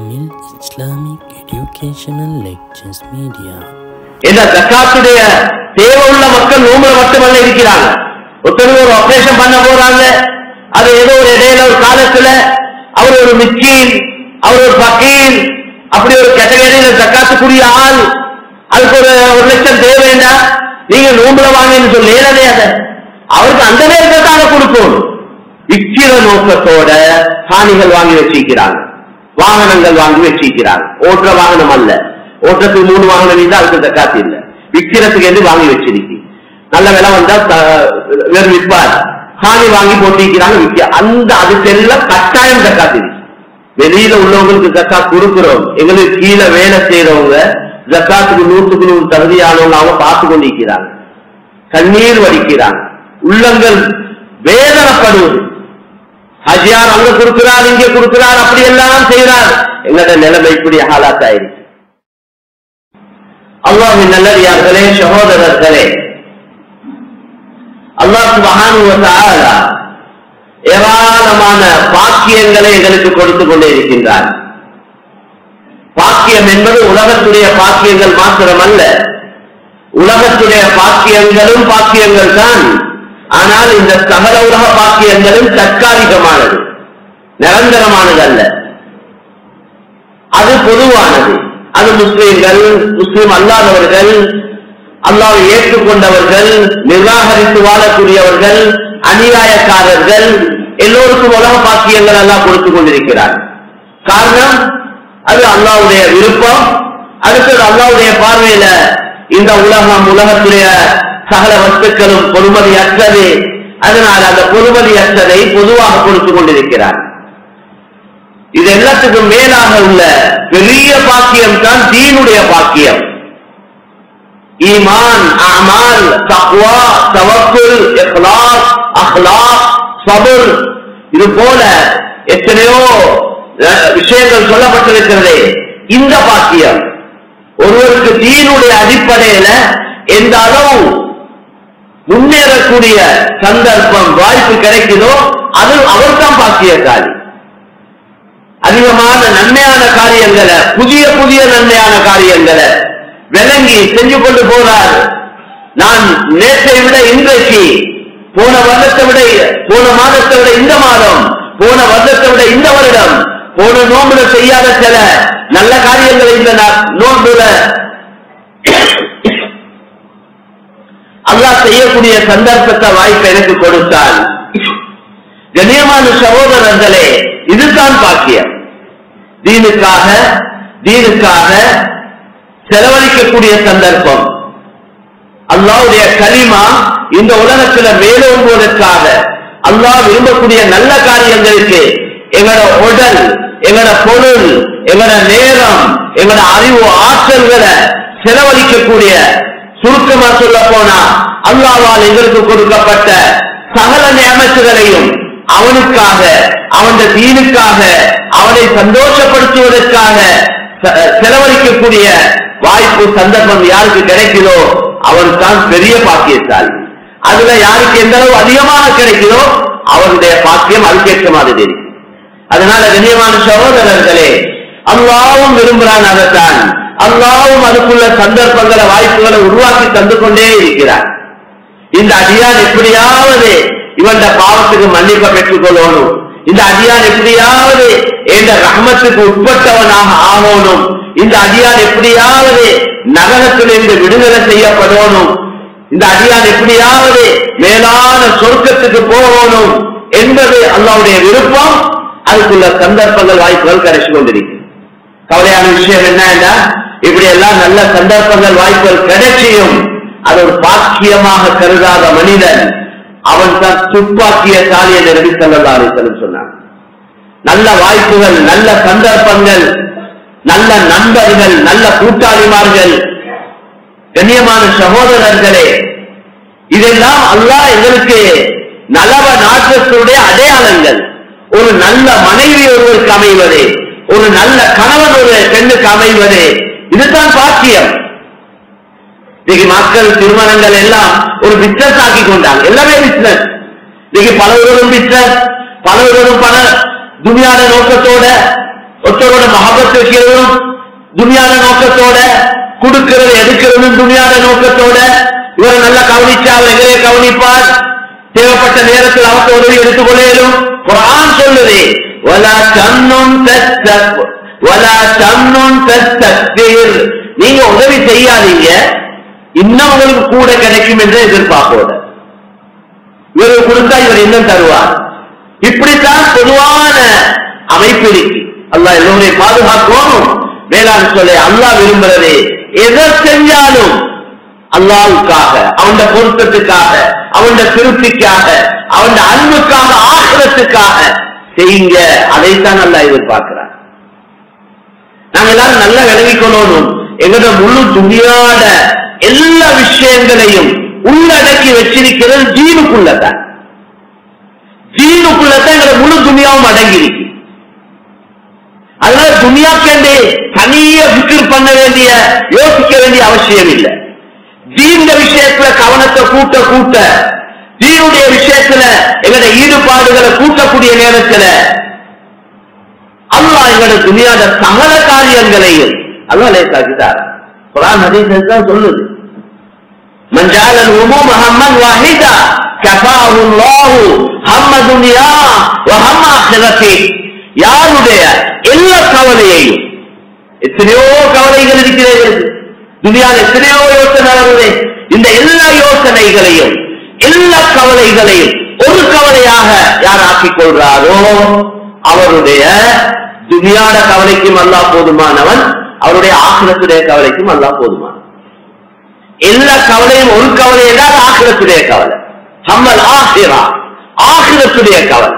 Tamil Islamic Educational Lectures Media. இந்த ஜகாத்துடைய தேவை உள்ள மக்கள் நோம்புல மட்டுமல்ல இருக்கிறாங்க. ஒருத்தர் ஒரு ஆபரேஷன் பண்ண போறாங்க, அது ஏதோ ஒரு இடையில ஒரு காலத்துல அவர் ஒரு மிஸ்கீன், அவர் ஒரு பக்கீர், அப்படி ஒரு கேட்டகரியில ஜகாத்துக்குரிய ஆள், அதுக்கு ஒரு 1 லட்சம் தேவைண்டா நீங்க நோம்புல வாங்கன்னு சொல்லி அதை அவருக்கு அந்த நேரத்தை கொடுக்கணும். விக்கிர நோக்கத்தோட காணிகள் வாங்கி வச்சிருக்கிறாங்க, வாகனங்கள் வாங்கி வச்சிருக்கிறாங்க. ஓட்டுற வாகனம் அல்ல, ஓட்டத்துக்கு 3 வாகனம் இருந்தா அதுக்கு ஜக்காத்து இல்ல, விக்கிறதுக்கு என்று வாங்கி வச்சிருக்கு. நல்ல விலை வந்தா வேறு விற்பார், காணி வாங்கி போட்டிருக்கிறாங்க விற்க. அந்த அதுக்கெல்லாம் கட்டாயம் ஜக்காத்து இருக்கு. வெளியில உள்ளவங்களுக்கு ஜக்காத் கொடுக்கிறோம், எங்களுக்கு கீழே வேலை செய்யறவங்க ஜக்காத்துக்கு 100க்கு 100 தகுதியானவங்க அவங்க பார்த்து கொண்டிருக்கிறாங்க, கண்ணீர் வடிக்கிறாங்க, உள்ளங்கள் வேதனைப்படுவது. ஹஜியார் அங்க கொடுக்கிறார், இங்கே கொடுக்கிறார், அப்படி எல்லாம் செய்கிறார். எங்களோட நிலைமை இப்படி ஹாலாத்தாயிருக்கு. அல்லாஹ்வின் நல்லடியார்களே, சகோதரர்களே, அல்லாஹ் சுப்ஹானஹு வ தஆலா ஏராளமான பாக்கியங்களை எங்களுக்கு கொடுத்து கொண்டே இருக்கின்றார். பாக்கியம் என்பது உலகத்துடைய பாக்கியங்கள் மாத்திரமல்ல, உலகத்துடைய பாக்கியங்களும் பாக்கியங்கள் தான். ஆனால் இந்த சகல உலக பாக்கியங்களும் தற்காலிகமானது, நிரந்தரமானது அல்ல. அது பொதுவானது. அது முஸ்லிம்கள், முஸ்லிம் அல்லாதவர்கள், அல்லாஹ்வை ஏற்றுக்கொண்டவர்கள், நிராகரித்து வாழக்கூடியவர்கள், அநியாயக்காரர்கள் எல்லோருக்கும் உலக பாக்கியங்கள் எல்லாம் கொடுத்துக் கொண்டிருக்கிறார். காரணம், அது அல்லாஹ்வுடைய விருப்பம். அடுத்தது அல்லாஹ்வுடைய பார்வையில இந்த உலகத்துடைய சகல வஸ்துக்களும் பொறுமதியற்றது. அதனால் அந்த பொறுமதியற்றதை பொதுவாக கொடுத்துக் கொண்டிருக்கிறார். இது எல்லாத்துக்கும் மேலாக உள்ள பெரிய பாக்கியம் தான் தீனுடைய பாக்கியம். ஈமான், அமால், தக்வா, தவக்குல், இக்லாஸ், அஹ்லாக், சபர், இது போல எத்தனையோ விஷயங்கள் சொல்லப்பட்டிருக்கிறதே. இந்த பாக்கியம் ஒருவருக்கு தீனுடைய அடிப்படையில எந்த அளவு முன்னேறக்கூடிய சந்தர்ப்பம் வாய்ப்பு கிடைக்குதோ அது அவர்தான் பாக்கியக்காரி. அதிகமான நன்மையான காரியங்களை, புதிய புதிய நன்மையான காரியங்களை விளங்கி செஞ்சு கொண்டு போறார். நான் நேற்றை விட இன்றைக்கு, போன வருடத்தை விட, போன மாதத்தை விட இந்த மாதம், போன வருடத்தை விட இந்த வருடம், போன நோம்புல செய்யாத சில நல்ல காரியங்களை இந்த நோம்புல அல்லாஹ் செய்யக்கூடிய சந்தர்ப்பத்தை வாய்ப்பு எனக்கு கொடுத்தால், கண்ணியமான சகோதரர்களே, இதுதான் பாக்கியம். தீனுக்காக செலவழிக்கக்கூடிய சந்தர்ப்பம், அல்லாஹ்வுடைய கலிமா இந்த உலகத்துல மேலோங்குவதற்காக, அல்லாஹ் விரும்பக்கூடிய நல்ல காரியங்களுக்கு எங்களோட உடல், எங்களோட பொருள், எங்களோட நேரம், எங்களோட அறிவு ஆற்றல்களை செலவழிக்கக்கூடிய, சுருக்கமா சொல்ல போனா அல்லாஹ்வால் எங்களுக்கு கொடுக்கப்பட்ட சகல நியமத்துகளையும் அவனுக்காக, அவன் தீனுக்காக, அவனை சந்தோஷப்படுத்துவதற்காக செலவழிக்கக்கூடிய வாய்ப்பு சந்தர்ப்பம் யாருக்கு கிடைக்குதோ அவர் தான் பெரிய பாக்கியத்தால். அதுல யாருக்கு எந்த அளவு அதிகமாக கிடைக்குதோ அவருடைய பாக்கியம் அதுக்கேற்ற மாதிரி தெரியும். அதனால கண்ணியமான சகோதரர்களே, அல்லாஹ்வும் விரும்புகிறான், அதைத்தான் அல்லாஹ்வும் அதுக்குள்ள சந்தர்ப்பங்களை, வாய்ப்புகளை உருவாக்கி தந்து கொண்டே இருக்கிறார். இந்த அடியான் எப்படியாவது இவன் பாவத்துக்கு மன்னிப்பை பெற்றுக் கொள்ளணும், இந்த அடியான் எப்படியாவது என்ற ரஹ்மத்துக்கு உட்பட்டவனாக ஆகணும், இந்த அடியான் எப்படியாவது நரகத்திலிருந்து விடுதலை செய்யப்படணும், இந்த அடியான் எப்படியாவது மேலான சொர்க்கத்துக்கு போகணும் என்பது அல்லாஹ்வுடைய விருப்பம். அதுக்குள்ள சந்தர்ப்பங்கள், வாய்ப்புகள் கிடைச்சு கொண்டிருக்கு. கவலையான விஷயம் என்னன்னா, இப்படி எல்லாம் நல்ல சந்தர்ப்பங்கள், வாய்ப்புகள் கிடைச்சியும் அது ஒரு பாக்கியமாக கருதாத மனிதன் அவன் தான் துப்பாக்கியசாலி என்று நபி ஸல்லல்லாஹு அலைஹி வஸல்லம் சொன்னார். நல்ல வாய்ப்புகள், நல்ல சந்தர்ப்பங்கள், நல்ல நண்பர்கள், நல்ல கூட்டாளிமார்கள், கண்ணியமான சகோதரர்களே, இதெல்லாம் அல்லாஹ் எங்களுக்கு நலவ நாட்டத்துடைய அடையாளங்கள். ஒரு நல்ல மனைவி ஒருவருக்கு அமைவது, ஒரு நல்ல கணவன் ஒரு பெண்ணுக்கு அமைவது, இதுதான் பாக்கியம். இன்னைக்கு மக்கள் திருமணங்கள் எல்லாம் ஒரு பிசினஸ் ஆக்கி கொண்டாங்க, எல்லாமே பிசினஸ். இன்னைக்கு பலவரும் பிசினஸ், பலவரும் பண துனியாத நோக்கத்தோட ஒருத்தரோட மஹபத் வைக்கிறதும் துனியாத நோக்கத்தோட, கொடுக்கிறது எடுக்கிறதும் துனியாத நோக்கத்தோட, இவரை நல்லா கவனிச்சா அவர் எதிரே கவனிப்பார், தேவைப்பட்ட நேரத்தில் அவருக்கு உதவி எடுத்துக்கொள்ளும். குர்ஆன் சொல்லுது வலா தம்னுன் தஸ்தக்பிர், நீங்க உதவி செய்யாதீங்க இன்னும் உங்களுக்கு கூட கிடைக்கும் என்று எதிர்பார்ப்போட. இவருக்கு கொடுத்தா இவர் இன்னும் தருவார். இப்படித்தான் பொதுவான அமைப்பு இருக்கு. அல்லாஹ் எல்லோரையும் பாதுகாக்கணும். வேளாண் சொல்ல அல்லாஹ் விரும்புறது எதை செஞ்சாலும் அல்லாஹ்வுக்காக, அவன் பொருத்தத்துக்காக, அவன் திருப்திக்காக, அவன் அன்புக்காக, ஆகிரத்துக்காக செய்யுங்க. அதைத்தான் அல்லாஹ் எதிர்பார்க்கிறார். நாங்க எல்லாரும் நல்லா விளங்கிக்கொள்ளணும். எங்களோட முழு துணியாட எல்லா விஷயங்களையும் உள்ளடக்கி வச்சிருக்கிறது ஜீனுக்குள்ளதான். ஜீனுக்குள்ளதான் எங்களோட முழு துணியாவும் அடங்கியிருக்கு. அதனால துனியாக்கண்டே தனிய விக்கிர் பண்ண வேண்டிய, யோசிக்க வேண்டிய அவசியம் இல்லை. தீன விஷயத்துல கவனத்தை கூட்ட கூட்ட, தீனுடைய விஷயத்துல எங்களுடைய ஈடுபாடுகளை கூட்டக்கூடிய நேரத்துல அல்லாஹ் எங்களுடைய துனியாத சகல காரியங்களையும் அல்லாஹ் லேசாக்கிட்டார். குர்ஆன் ஹதீஸ் தான் சொல்லுது, மன் ஜஅலல் உமூம ஹம்மன் வாஹிதா கஃபாஹு அல்லாஹு ஹம்ம துன்யா வ ஹம்ம ஆখিরাতি. யாருடைய எல்லா கவலையையும், எத்தனையோ கவலைகள் இருக்கிறது துனியாவில், எத்தனையோ யோசனை வருது, இந்த எல்லா யோசனைகளையும் எல்லா கவலைகளையும் ஒரு கவலையாக யார் ஆக்கிக் கொள்றாரோ அவருடைய துனியாட கவலைக்கும் அல்லாஹ் போதுமானவன், அவருடைய ஆகிரத்துடைய கவலைக்கும் அல்லாஹ் போதுமானவன். எல்லா கவலையும் ஒரு கவலை என்றால் ஆகிரத்துடைய கவலை. ஹம்மல் ஆகிரா, ஆகிரத்துடைய கவலை.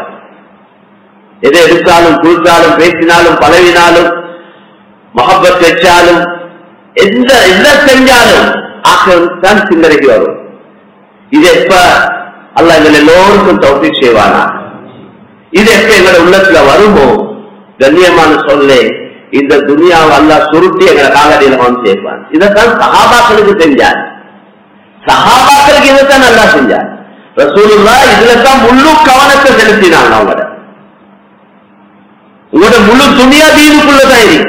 எதை எடுத்தாலும் கொடுத்தாலும் பேசினாலும் பழகினாலும் மஹப்பத் வச்சாலும் எந்த செஞ்சாலும் ஆக்கிரத்தான் சிந்தனைக்கு வரும். இது எப்ப அல்லாஹ் எங்கள் எல்லோருக்கும் தௌஃபீக் செய்வானா? இது எப்ப எங்களோட உள்ளத்துல வருமோ, கண்ணியமான சொல்லே இந்த துனியாவை அல்லாஹ் சுருட்டி எங்களை காலடியில வந்து சேர்ப்பான். இதைத்தான் சஹாபாக்களுக்கு செஞ்சார். சஹாபாக்களுக்கு இதைத்தான் நல்லா செஞ்சார். ரசூலுல்லாஹ் இதுல தான் முழு கவனத்தை செலுத்தினாங்க. உங்களோட முழு துனியா தீனுக்குள்ளதான் இருக்கு.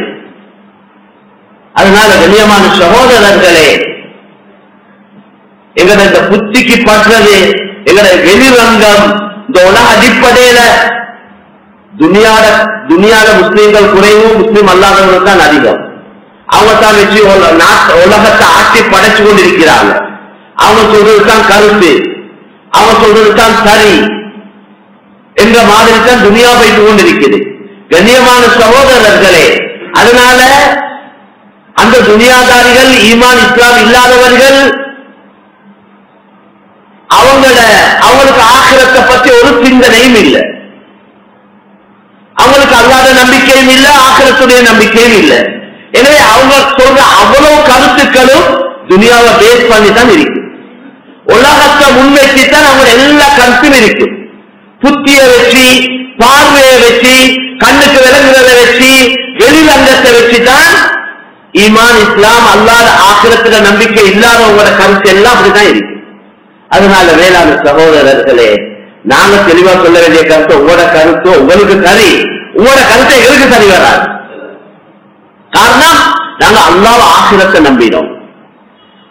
அதனால கண்ணியமான சகோதரர்களே, எங்கட இந்த புத்திக்கு பற்றது, எங்கட வெளிரங்கம், இந்த உலக அடிப்படையில துனியால முஸ்லீம்கள் குறைவு, முஸ்லீம் அல்லாதவர்கள் தான் அதிகம். அவங்க தான் வச்சு உலகத்தை ஆட்சி படைச்சு கொண்டு இருக்கிறாங்க. அவங்க சொல்றதுதான் கருத்து, அவங்க சொல்றதுதான் சரி என்ற மாதிரி தான் துனியா போயிட்டு கொண்டிருக்கிறது. கண்ணியமான சகோதரர்களே, அதனால அந்த துனியாதாரிகள், ஈமான் இஸ்லாம் இல்லாதவர்கள், அவங்களுக்கு ஆகிரத்தை பற்றி ஒரு சிந்தனையும் இல்லை, அவங்களுக்கு அல்லாத நம்பிக்கையும் இல்லை, ஆகிரத்துடைய நம்பிக்கையும் இல்லை. எனவே அவங்க சொல்ற அவ்வளவு கருத்துக்களும் துனியாவை பேஸ் பண்ணி தான் இருக்கு. உலகத்தை முன்வைத்துத்தான் அவங்க எல்லா கருத்தும் இருக்கு. புத்திய வச்சு, பார்வையை வச்சு, கண்ணுக்கு விளங்குறதை வச்சு, வெளிரங்கத்தை வச்சுதான் ஈமான் இஸ்லாம் அல்லாத ஆகிரத்துல நம்பிக்கை இல்லாதவங்களோட கருத்து எல்லாம் அப்படிதான் இருக்கு. அதனால வேளாண் சகோதரர்களே, நாங்க தெளிவா சொல்ல வேண்டிய கருத்து, உங்களோட கருத்து உங்களுக்கு சரி, உங்களோட கருத்தை எங்களுக்கு சரி வராது. காரணம், நாங்க அல்லாஹ் ஆகிரத்தை நம்பினோம்,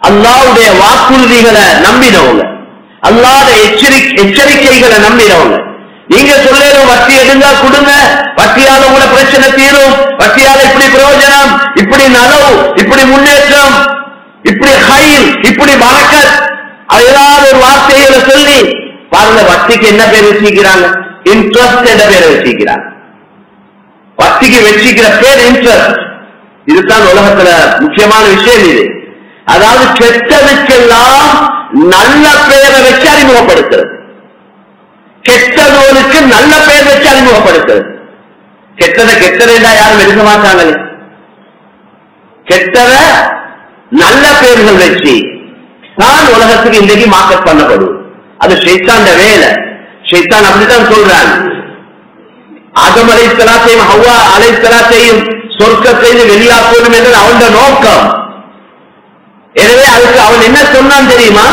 அல்லாஹ்வுடைய வாக்குறுதிகளை நம்பினவங்க, அல்லாஹ்வுடைய எச்சரிக்கைகளை நம்பினவங்க. நீங்க சொல்லும் வட்டி எடுங்க கொடுங்க, வட்டியால உங்களோட பிரச்சனை தீரும், வட்டியால இப்படி பிரயோஜனம், இப்படி நலவு, இப்படி முன்னேற்றம், இப்படி ஹைர், இப்படி பரக்கத், ஏதாவது ஒரு வார்த்தைகளை சொல்லி பாருங்க. வட்டிக்கு என்ன பேர் வச்சிருக்கிறாங்க? இன்ட்ரெஸ்ட் என்ற பேரை வச்சிருக்கிறாங்க. வட்டிக்கு வச்சிருக்கிற பேர் இன்ட்ரெஸ்ட். இதுதான் உலகத்துல முக்கியமான விஷயம். இது அதாவது கெட்டதுக்கெல்லாம் நல்ல பெயரை வச்சு அறிமுகப்படுத்துறது, கெட்டதோனுக்கு நல்ல பெயர் வச்சு அறிமுகப்படுத்துறது. கெட்டதை யாரும் எடுக்க மாட்டாங்களே, கெட்டத நல்ல பெயர்கள் வச்சு தான் உலகத்துக்கு இன்றைக்கு மார்க்கெட் பண்ணப்படும். அது ஷைத்தான் வேலை. ஷைத்தான் அப்படித்தான் சொல்றான். ஆதம் அலைஹிஸ்ஸலாத்தையும் ஹவ்வா அலைஹிஸ்ஸலாத்தையும் சொர்க்கத்தை வெளியாக்கணும் என்று அவன் நோக்கம். எனவே அதுக்கு அவன் என்ன சொன்னான் தெரியுமா?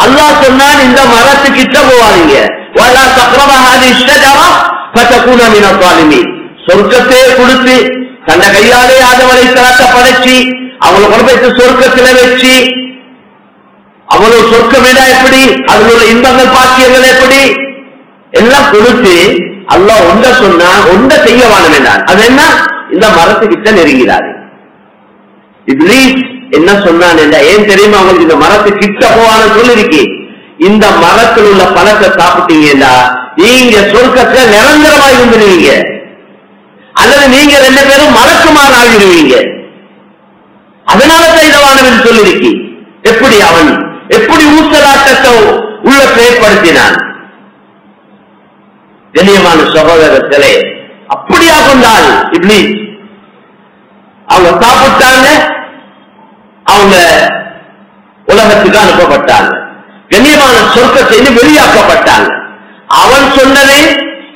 அல்லாஹ் சொன்னான், இந்த மரத்துக்கிட்ட போவாதீங்க, வலா தக்ரபு ஹாதிஹி ஷஜரா ஃபதகூன மினல் ஸாலிமீன். சொர்க்கத்தையே கொடுத்து தன்ன கையாலே ஆதம் அலைஹிஸ்ஸலாத்தை படைச்சு அவங்களை கொண்டு போய் சொர்க்கத்தில வச்சு அவ்வளவு சொர்க்கம் விட எப்படி அதில் உள்ள இன்பங்கள் பாக்கியங்கள் எப்படி எல்லாம் கொடுத்து அல்லாஹ் ஒன்றை சொன்னா ஒன்றை செய்ய வானம் என்றான். அது என்ன? இந்த மரத்துக்கிட்ட நெருங்கிறாரு. இப்லீஸ் என்ன சொன்னான் என்றா, ஏன் தெரியுமா அவங்களுக்கு இந்த மரத்து கிட்ட போவான்னு சொல்லிருக்கு, இந்த மரத்தில் உள்ள பழத்தை சாப்பிட்டீங்கன்னா நீங்க சொர்க்கத்துல நிரந்தரமா இருந்துருவீங்க, அல்லது நீங்க ரெண்டு பேரும் மறக்குமாறு ஆகிடுவீங்க. அதனாலதான் இந்த வானவன் சொல்லிருக்கு. எப்படி அவன் எப்படி ஊசலாட்டத்தை உள்ள செயற்படுத்தினான். கண்ணியமான சகோதரர்களே, அப்படியா கொண்டால் இப்லீஸ் அவங்க சாப்பிட்டாங்க, அவங்க உலகத்துக்கு அனுப்பப்பட்டாங்க, கண்ணியமான சொர்க்கத்தை வெளியாக்கப்பட்டாங்க. அவன் சொன்னதே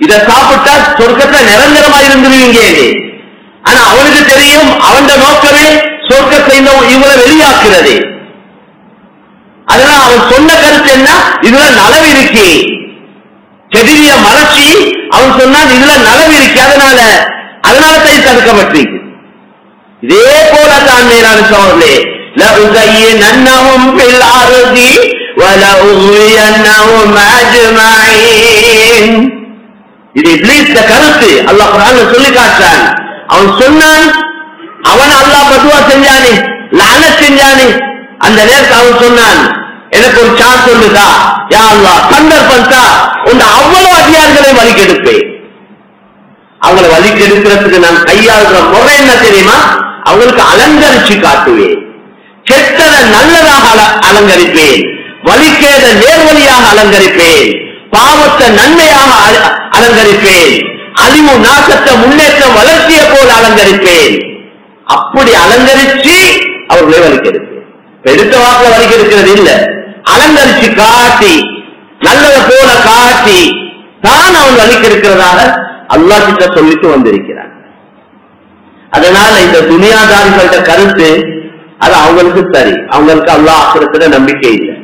இதை சாப்பிட்டா சொர்க்கத்தை நிரந்தரமா இருந்துருவீங்க. ஆனா அவனுக்கு தெரியும் அவன் நோக்கமே சொர்க்கத்தை இவங்களை வெளியாக்குறது. அதனால அவன் சொன்ன கருத்து என்ன, இதுல நலவு இருக்கு, செடிய மறைச்சி அவன் சொன்னான் இதுல நலவு இருக்கு, அதனால தான் தடுக்கப்பட்டிருக்கு. இதே போல தான் மேலான சோழர்களே, لَأُزَيِّنَنَّهُمْ فِي الْأَرْضِ وَلَأُغْوِيَنَّهُمْ أَجْمَعِينَ. இது இப்லீஸ் கருத்து அல்லாஹ் குர்ஆன்ல சொல்லி காட்டுறான். அவன் சொன்னான், அவன் அல்லாஹ் பதுவா செஞ்சானே, லானத் செஞ்சானே, அந்த நேரத்தில் அவன் சொன்னான், எனக்கு ஒரு சான்ஸ் சொல்லுதா யா அல்லாஹ், சந்தர்ப்பம் தான், உன் அவ்வளவு அடியார்களை வலிக்கெடுப்பேன். அவங்களை வலிக்கெடுக்கிறதுக்கு நான் கையாளுற முறை என்ன தெரியுமா, அவங்களுக்கு அலங்கரிச்சு காட்டுவேன், கெட்டதை நல்லதாக அலங்கரிப்பேன், வலிக்கேத நேர்வழியாக அலங்கரிப்பேன், பாவத்தை நன்மையாக அலங்கரிப்பேன், அழிவு நாசத்தை முன்னேற்றம் வளர்ச்சியை போல அலங்கரிப்பேன். அப்படி அலங்கரிச்சு அவர்களை வலிக்கெடுப்பேன். எடுத்த வாக்கில் வலிக்கெடுக்கிறது இல்ல, அலங்கரிச்சு காட்டி நல்லதை போல காட்டி தான் அவன் வலிக்கெடுக்கிறதாக அல்லாஹ் கிட்ட சொல்லிட்டு வந்திருக்கிறான். அதனால இந்த துனியாதாரிகளோட கருத்து அது அவங்களுக்கு சரி, அவங்களுக்கு அல்லாஹ் ஆகிரத்துல நம்பிக்கை இல்லை.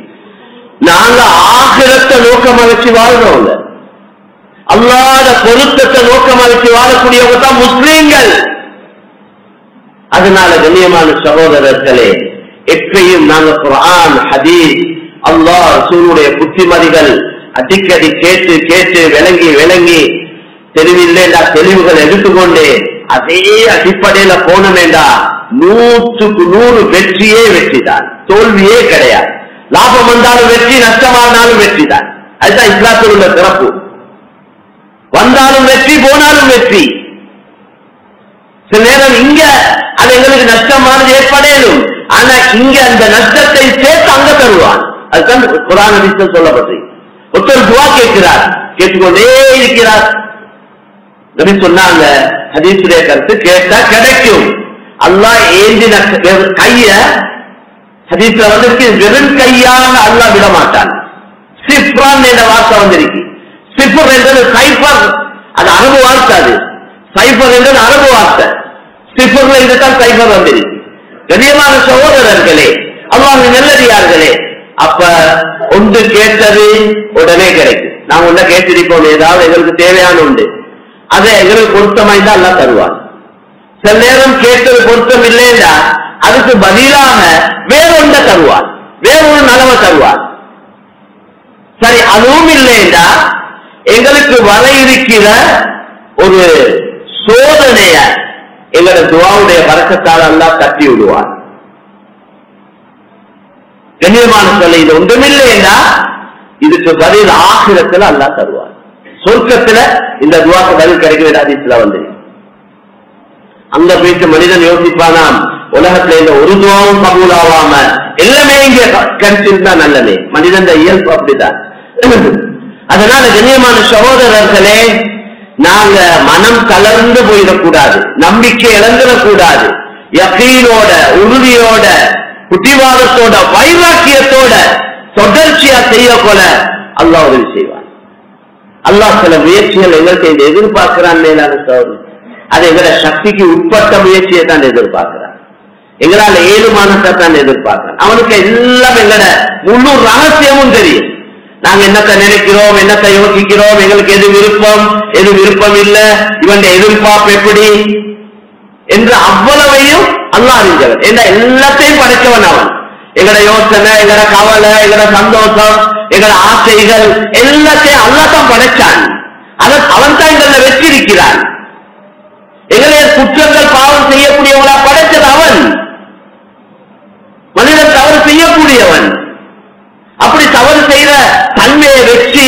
நாங்க ஆகிரத்தை நோக்கமாக வச்சு வாழ்றோம், அல்லாஹ்வுடைய பொருத்தத்தை நோக்கமாக வச்சு வாழக்கூடியவங்க தான் முஸ்லீம்கள். அதனால கண்ணியமான சகோதரர்களே, எப்பயும் நாங்க குர்ஆன் ஹதீஸ் அல்லாஹ் ரசூலுடைய புத்திமதிகள் அடிக்கடி கேட்டு கேட்டு விளங்கி தெளிவில்லைண்டா தெளிவுகள் எடுத்துக்கொண்டே அதே அடிப்படையில போனமேண்டா 100க்கு 100 வெற்றியே வெற்றிதான், தோல்வியே கிடையாது. லாபம் வந்தாலும் வெற்றி, நஷ்டமானாலும் வெற்றி தான். அதுதான் இஸ்லாத்தில் உள்ள சிறப்பு. வந்தாலும் வெற்றி, போனாலும் வெற்றி. சில நேரம் இங்க அது எங்களுக்கு நஷ்டமானது ஏற்படையும், ஆனா இங்க அந்த நஷ்டத்தை சேர்த்து அங்க தருவான். அதுதான் குர்ஆன் ஹதீஸ்ல சொல்லப்பட்டு. ஒருத்தர் துஆ கேட்கிறார், கேட்டுக்கொண்டே இருக்கிறார். நபி சொன்னாங்க, ஹதீஸுடைய கருத்து கேட்டா கிடைக்கும். அல்லாஹ் ஏந்தின கைய ஹதீஸ்ல வந்திருக்கு, வெறும் கையாக அல்லாஹ் விட மாட்டான். சிஃப்ரான் என்ற வார்த்தை வந்திருக்கு. சிஃபர் என்றது சைஃபர், அது அரபு வார்த்தை. அது சைஃபர் என்றது அரபு வார்த்தை. சிஃபர்ல இதுதான் சைஃபர் வந்திருக்கு. கண்ணியமான சகோதரர்களே, அல்லாஹ்வின் நல்லடியார்களே, அப்ப ஒன்று கேட்டது உடனே கிடைக்கும். நாங்க ஒன்றை கேட்டிருப்போம், ஏதாவது எங்களுக்கு தேவையான உண்டு, அதை எங்களுக்கு பொருத்தமாய்ந்தா அல்லாஹ் தருவான். சில நேரம் கேட்டது பொருத்தம் இல்லைன்னா அதுக்கு பதிலாக வேறொன்றை தருவான், வேறொரு நலவை தருவான். சரி, அதுவும் இல்லைன்னா எங்களுக்கு வர இருக்கிற ஒரு சோதனைய எங்களோட துஆவுடைய பரக்கத்தால் அல்லாஹ் தட்டி விடுவான். கண்ணியமான சொல்ல, இது ஒன்றுமில்லைன்னா இதுக்கு பதில் ஆகிரத்துல அல்லாஹ் தருவான். சொர்க்கத்துல இந்த துஆக்கு பதில் கிடைக்க ஹதீஸ்ல வந்து அங்க போயிட்டு மனிதன் யோசிப்பானாம், உலகத்துல இந்த ஒரு துஆவும் கபூல் ஆகாம எல்லாமே இங்க கிடைச்சிருந்தா நல்லது. மனிதன் இயல்பு அப்படிதான். அதனால கண்ணியமான சகோதரர்களே, நாங்க மனம் கலர்ந்து போயிடக்கூடாது, நம்பிக்கை இழந்துடக்கூடாது. யகீனோட, உறுதியோட, புத்திவாதத்தோட, வைராக்கியத்தோட தொடர்ச்சியா செய்ய போல அல்லாஹ் உதவி செய்வான். அல்லாஹ் சில முயற்சிகள் எங்களுக்கு எதிர்பார்க்கிறான். மேலான சகோதரர், அது எங்களோட சக்திக்கு உட்பட்ட முயற்சியை தான் எதிர்பார்க்கிறான். எங்களால் ஏழுமானத்தை தான் எதிர்பார்க்கிறான். அவனுக்கு எல்லாம் எங்களோட முழு ரகசியமும் தெரியும். நாங்க என்னத்தை நினைக்கிறோம், என்னத்தை யோசிக்கிறோம், எங்களுக்கு எது விருப்பம் இல்ல, இவன் எதிர்பார்ப்பு எப்படி என்று அவ்வளவையும் அல்லாஹ் அறிஞ்சவன். என்ன எல்லாத்தையும் படைச்சவன் அவன். எங்கட யோசனை, எங்கட கவலை, எங்கட சந்தோஷம், எங்கட ஆசைகள் எல்லாத்தையும் அல்லாஹ் தான் படைச்சான். அவன் தான் எங்களை வச்சிருக்கிறான். எங்களை குற்றங்கள் பாவம் செய்யக்கூடியவங்களா படைச்சது அவன். மனிதன் தவறு செய்யக்கூடியவன். அப்படி தவறு செய்த தன்மையை வச்சு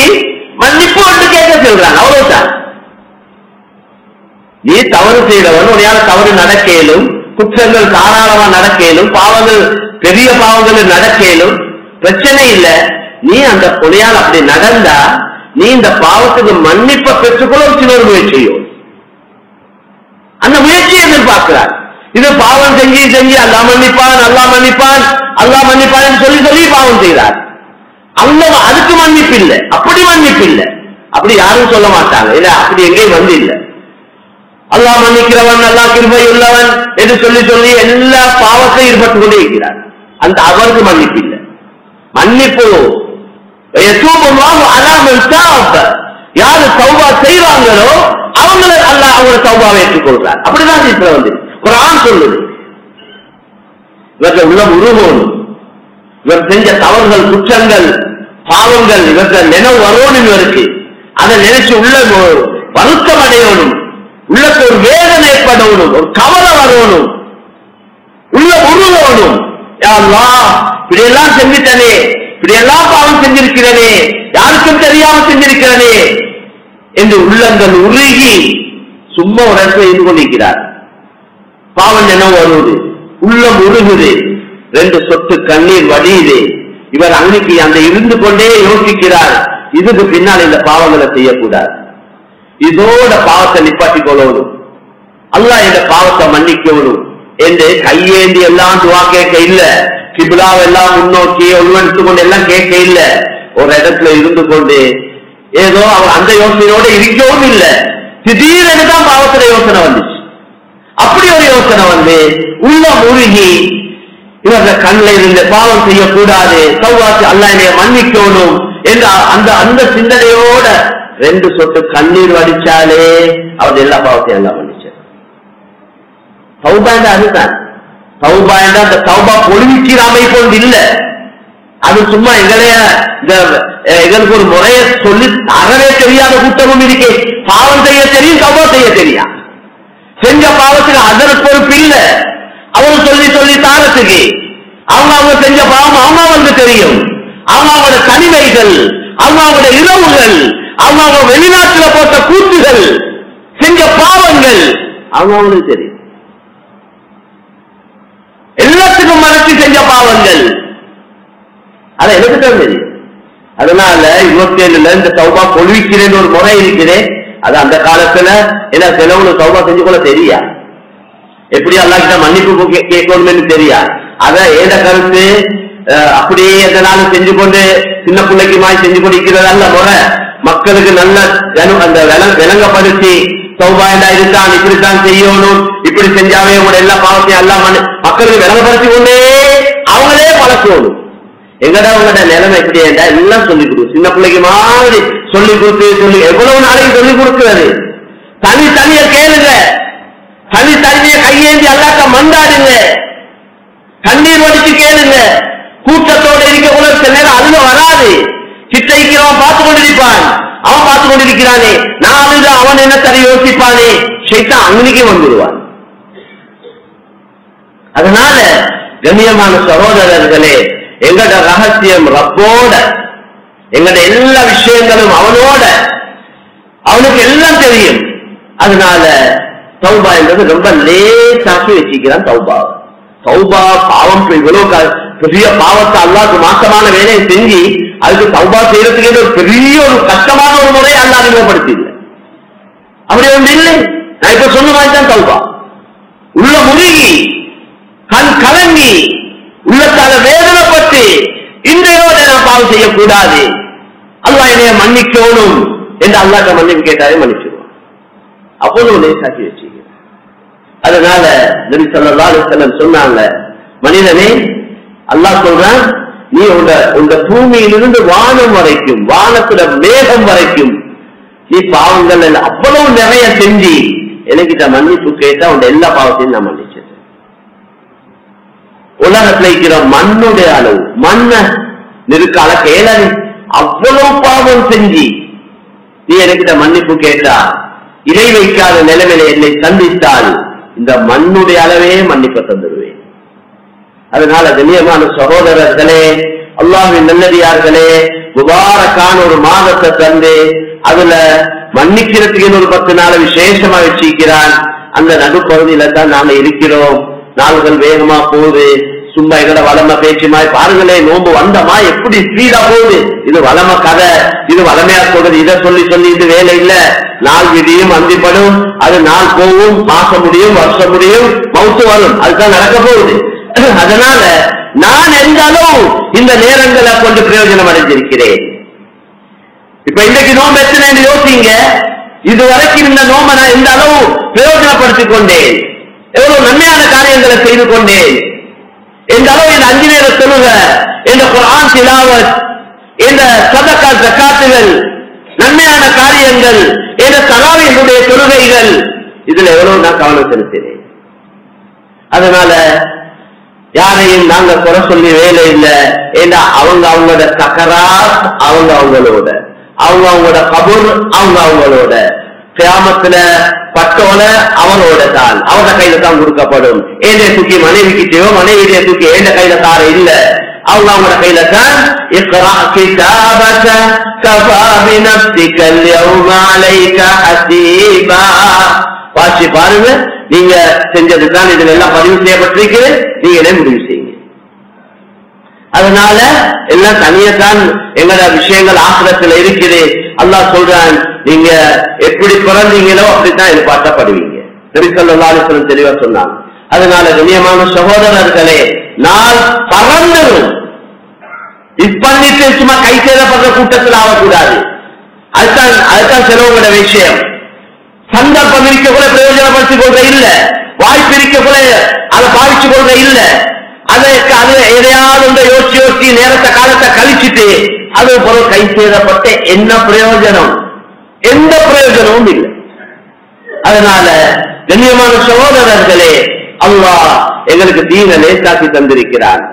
மன்னிப்பு என்று கேட்க சொல்றான். அவ்வளவுதான். நீ தவறு செய்தவன், உனையால தவறு நடக்கலும், குற்றங்கள் தாராளமா நடக்கலும், பாவங்கள் பெரிய பாவங்கள் நடக்கலும், பிரச்சனை இல்லை. நீ அந்த உனையால் அப்படி நடந்தா நீ இந்த பாவத்துக்கு மன்னிப்பை பெற்றுக்கொள்ள சில ஒரு முயற்சியும் அந்த முயற்சியை எதிர்பார்க்கிறார். இது பாவம் செஞ்சு அல்லா மன்னிப்பான் சொல்லி பாவம் செய்தார். அவங்க அதுக்கு மன்னிப்பு இல்லை, அப்படி மன்னிப்பு இல்லை. அப்படி யாரும் சொல்ல மாட்டாங்க. இல்ல அப்படி எங்கேயும் வந்து இல்லை. அல்லாஹ் மன்னிக்கிறவன், அல்லாஹ் கிருபை உள்ளவன் என்று சொல்லி எல்லா பாவத்தையும் ஈடுபட்டுக் கொண்டே இருக்கிறார். அந்த அவருக்கு மன்னிப்பு இல்லை. மன்னிப்பு யாரு தௌபா செய்வாங்களோ அவங்களை அல்லாஹ் அவங்கள தௌபாவை ஏற்றுக்கொள்றார். அப்படிதான் இப்ப வந்து குர்ஆன் சொல்லுது. இவர்கள் உள்ளம் உருகணும், இவர் செஞ்ச தவறுகள், குற்றங்கள், பாவங்கள் இவர்கள் நினைவு வரணும். இவருக்கு அதை நினைச்சு உள்ள வருத்தம் அடையணும், உள்ளக்கு ஒரு வேதனை ஏற்படணும், ஒரு கவலை வரணும், உள்ள உருகணும். யா அல்லாஹ் இப்படியெல்லாம் செஞ்சிட்டனே, இப்படியெல்லாம் பாவம் செஞ்சிருக்கிறனே, யாருக்கும் தெரியாம செஞ்சிருக்கிறனே என்று உள்ளங்கள் உருகி சும்மா ஒரு இடத்துல இருந்து கொண்டிருக்கிறார். பாவம் நினைவு வருவது, உள்ளம் உருகுது, 2 சொட்டு கண்ணீர் வடியுது. இவர் அன்னைக்கு அந்த இருந்து கொண்டே யோசிக்கிறார், இதுக்கு பின்னால் இந்த பாவங்களை செய்யக்கூடாது, இதோட பாவத்தை நிப்பாட்டி கொள்ளணும், அல்லாஹ் இந்த பாவத்தை மன்னிக்கணும் என்று கையேந்தி எல்லாம் துவா கேட்க இல்ல, கிபிலாவெல்லாம் முன்னோக்கி உள்வெடுத்துக் கொண்டு எல்லாம் கேட்க இல்ல. ஒரு இடத்துல இருந்து கொண்டு ஏதோ அவர் அந்த யோசனையோட இருக்கவும் இல்லை. திடீரெனு தான் பாவத்துல யோசனை வந்துச்சு. அப்படி ஒரு யோசனை வந்து உள்ள முருகி இவர்கள் கண்ணில் இருந்து பாவம் செய்யக்கூடாது, தௌபாத்து அல்லாஹ் என்னை மன்னிக்கணும் என்ற அந்த சிந்தனையோட 2 சொட்டு கண்ணீர் வடிச்சாலே அவர் எல்லா பாவத்தையும் எல்லாம் மன்னிச்சார். தௌபா என்ற அதுதான். தௌபா என்ற அந்த தௌபா பொழுவிக்கிற அமைப்பு இல்ல. அது சும்மா எங்களுக்கு ஒரு முறையை சொல்லி அறவே தெரியாத கூட்டமும் இருக்கே. பாவம் செய்ய தெரியும், தௌபா செய்ய தெரியும். செஞ்ச பாவத்துக்கு அதற்கு பொறுப்பு இல்ல. அவங்க சொல்லி தாரத்துக்கு அவங்க செஞ்ச பாவம் அவங்க தெரியும். அவங்களோட தனிமைகள், அவங்களோட இரவுகள், அவங்க வெளிநாட்டில் போட்ட கூத்துகள், செஞ்ச பாவங்கள் அவங்களுக்கு தெரியும். எல்லாத்துக்கும் மறைச்சு செஞ்ச பாவங்கள் அதை எனக்கு தான் தெரியும். அதனால 27 இந்த தௌபா பொழிக்கிறேன் ஒரு முறை இருக்கிறேன். அது அந்த காலத்துல என்ன செலவுல தௌபா செஞ்சு கொள்ள தெரியா, எப்படி அல்லாஹ் கிட்ட மன்னிப்பு கேட்கணும்னு தெரியா. அத ஏத கருத்து அப்படியே எதனாலும் செஞ்சு கொண்டு சின்ன பிள்ளைக்கு மாதிரி செஞ்சு கொண்டிருக்கிறது அல்ல முறை. மக்களுக்கு நல்ல அந்த விளங்கப்படுத்தி தௌபா என்றா இதுதான், இப்படித்தான் செய்யணும், இப்படி செஞ்சாவே உங்களோட எல்லா பாவத்தையும் எல்லாம் மக்களுக்கு விளங்கப்படுத்தி கொண்டே அவங்களே பழக்கணும். எங்கடா உங்களோட நிலைமை எப்படி என்றா எல்லாம் சொல்லிக் கொடுக்கும். சின்ன பிள்ளைக்கு மாதிரி சொல்லிக் கொடுத்து எவ்வளவு நாளைக்கு சொல்லிக் கொடுக்கிறது. தனித்தனிய கேளுங்க, தனித்தனிய கையேந்தி அல்லாக்க மந்தாடுங்க, கண்ணீர் வடிச்சு கேளுங்க. கூட்டத்தோட இருக்க கூட சில நேரம் அதுல வராது. கிட்ட இருக்கிறவன் பார்த்து கொண்டிருப்பான், அவன் பார்த்து கொண்டிருக்கிறானே, நான் அவன் என்ன சரி யோசிப்பானே, ஷைத்தான் அன்னைக்கு வந்துடுவான். அதனால கண்ணியமான சகோதரர்களே, எங்கட ரகசியம் ரப்போட, எங்கட எல்லா விஷயங்களும் அவனோட, அவனுக்கு எல்லாம் தெரியும். அதனால தௌபா என்பது ரொம்ப லேசாக்கி வச்சிருக்கிறான். தௌபா பாவம் இவ்வளவு பெரிய பாவத்தை அல்லாஹ்க்கு மாற்றமான வேலையை செஞ்சு அதுக்கு தௌபா செய்யறதுக்கு ஒரு பெரிய ஒரு கஷ்டமான ஒரு முறையை அல்லாஹ் அறிமுகப்படுத்தி அப்படி ஒன்று இல்லை. நான் இப்ப சொன்ன மாதிரி தான் தௌபா. உள்ள முருகி கண் கலங்கி உள்ளத்தால வேதனைப்பட்டு இன்றையோட நான் பாவம் செய்யக்கூடாது, அல்லாஹ் என்னைய மன்னிக்கணும் என்று அல்லாஹ்ட்ட மன்னிப்பு கேட்டாலே மன்னிச்சிடுவான். அப்போது லேசாக்கி வச்சுக்கிறேன். அதனால நபி ஸல்லல்லாஹு அலைஹி வஸல்லம் சொன்னாங்க, மனிதனே அல்லாஹ் சொல்றான், நீ உங்க பூமியிலிருந்து வானம் வரைக்கும், வானத்துல மேகம் வரைக்கும் நீ பாவங்கள் அவ்வளவு நிறைய செஞ்சு எனக்கிட்ட மன்னிப்பு கேட்டா உன் எல்லா பாவத்தையும் நான் மன்னிச்சேன். உலகத்துல இருக்கிற மண்ணுடைய அளவு, மண்ண நெருக்கால கேளு, அவ்வளவு பாவம் செஞ்சு நீ எனக்கிட்ட மன்னிப்பு கேட்டா, இணை வைக்காத நிலைமையில என்னை சந்தித்தால் இந்த மண்ணுடைய அளவே மன்னிப்பு தந்துடுவேன். அதனால கண்ணியமான சகோதரர்களே, அல்லாஹ்வின் நல்லடியார்களே, முபாரக்கான ஒரு மாதத்தை தந்து அதுல மன்னிக்கிறதுக்கு ஒரு 10 நாள் விசேஷமா வச்சிருக்கிறான். அந்த நடுப்பகுதியில தான் நாம இருக்கிறோம். நாள்கள் வேகமா போகுது. சும்மா எங்கட வளம பேச்சுமாய் பாருங்களேன், நோம்பு வந்தமா எப்படி ஸ்பீடா போகுது. இது வளம கதை, இது வளமையா போகுது. இதை சொல்லி சொல்லி இது வேலை இல்ல. நாள் விடியும், அந்திப்படும், அது நாள் போகும், மாசம் முடியும், வருஷம் முடியும், மவுத்து வரும். அதுதான் நடக்க போகுது. அதனால நான் எந்தாலும் இந்த நேரங்களை கொண்டு பிரயோஜனம் அடைஞ்சிருக்கிறேன். இப்ப இன்றைக்கு நோம்பு எத்தனை யோசிங்க. இதுவரைக்கும் இந்த நோம்பை நான் எந்த அளவு பிரயோஜனப்படுத்திக் கொண்டேன், எவ்வளவு நன்மையான காரியங்களை செய்து கொண்டேன், எந்த அளவு இந்த 5 நேர தொழுக, இந்த குர்ஆன் திலாவத், இந்த சதகா ஜகாத்துகள், நன்மையான காரியங்கள், இந்த தராவீஹுடைய தொழுகைகள், இதுல எவ்வளவு நான் கவனம் செலுத்தினேன். அதனால யாரையும் நாங்க குறை சொல்லி வேலை இல்லை. ஏன்னா அவங்க அவங்களோட சக்கராத், அவங்க அவங்களோட, அவங்க அவங்களோட கபூர் அவங்க அவங்களோட, கியாமத்துல பட்டோல அவனோட தான், அவங்க கையில தான் கொடுக்கப்படும். ஏண்ட தூக்கி மனைவிக்கிட்டயோ, மனைவிய தூக்கி ஏண்ட கையில தார இல்ல, அவங்க அவங்களோட கையில தான். இக்ரா கிதாபக கஃபா பினஃப்ஸிக அல்யௌம அலைக ஹஸீபா. வாசி பாருங்க, நீங்க செஞ்சதுதான் இதுல எல்லாம் பதிவு செய்யப்பட்டிருக்கு, நீங்களே முடிவு செய்யுங்க. அதனால எல்லாம் தனியத்தான் எங்களோட விஷயங்கள் ஆசிரத்துல இருக்குது. அல்லாஹ் சொல்றான், நீங்க எப்படி பிறந்தீங்களோ அப்படித்தான் எதிர்பார்க்கப்படுவீங்க. நபி ஸல்லல்லாஹு அலைஹி வஸல்லம் தெளிவா சொன்னாங்க. அதனால கண்ணியமான சகோதரர்களே, நாள் பறந்துடும். இப்பண்ணிட்டு சும்மா கை சேதப்படுற கூட்டத்தில் ஆகக்கூடாது. அதுதான் சிலவங்களோட விஷயம். சந்தர்ப்பம் இருக்க கூட பிரயோஜனப்படுத்திக் கொள்ற இல்ல, வாய்ப்பு இருக்க கூட அதை பாதிச்சு கொள்ற இல்ல. அதற்கு அது எதையாவது யோசிச்சு நேரத்தை காலத்தை கழிச்சுட்டு அது பொருள் கை சேதப்பட்ட என்ன பிரயோஜனம்? எந்த பிரயோஜனமும் இல்லை. அதனால கண்ணியமான சகோதரர்களே, அல்லாஹ் எங்களுக்கு தீன லேசாக்கி தந்திருக்கிறான்,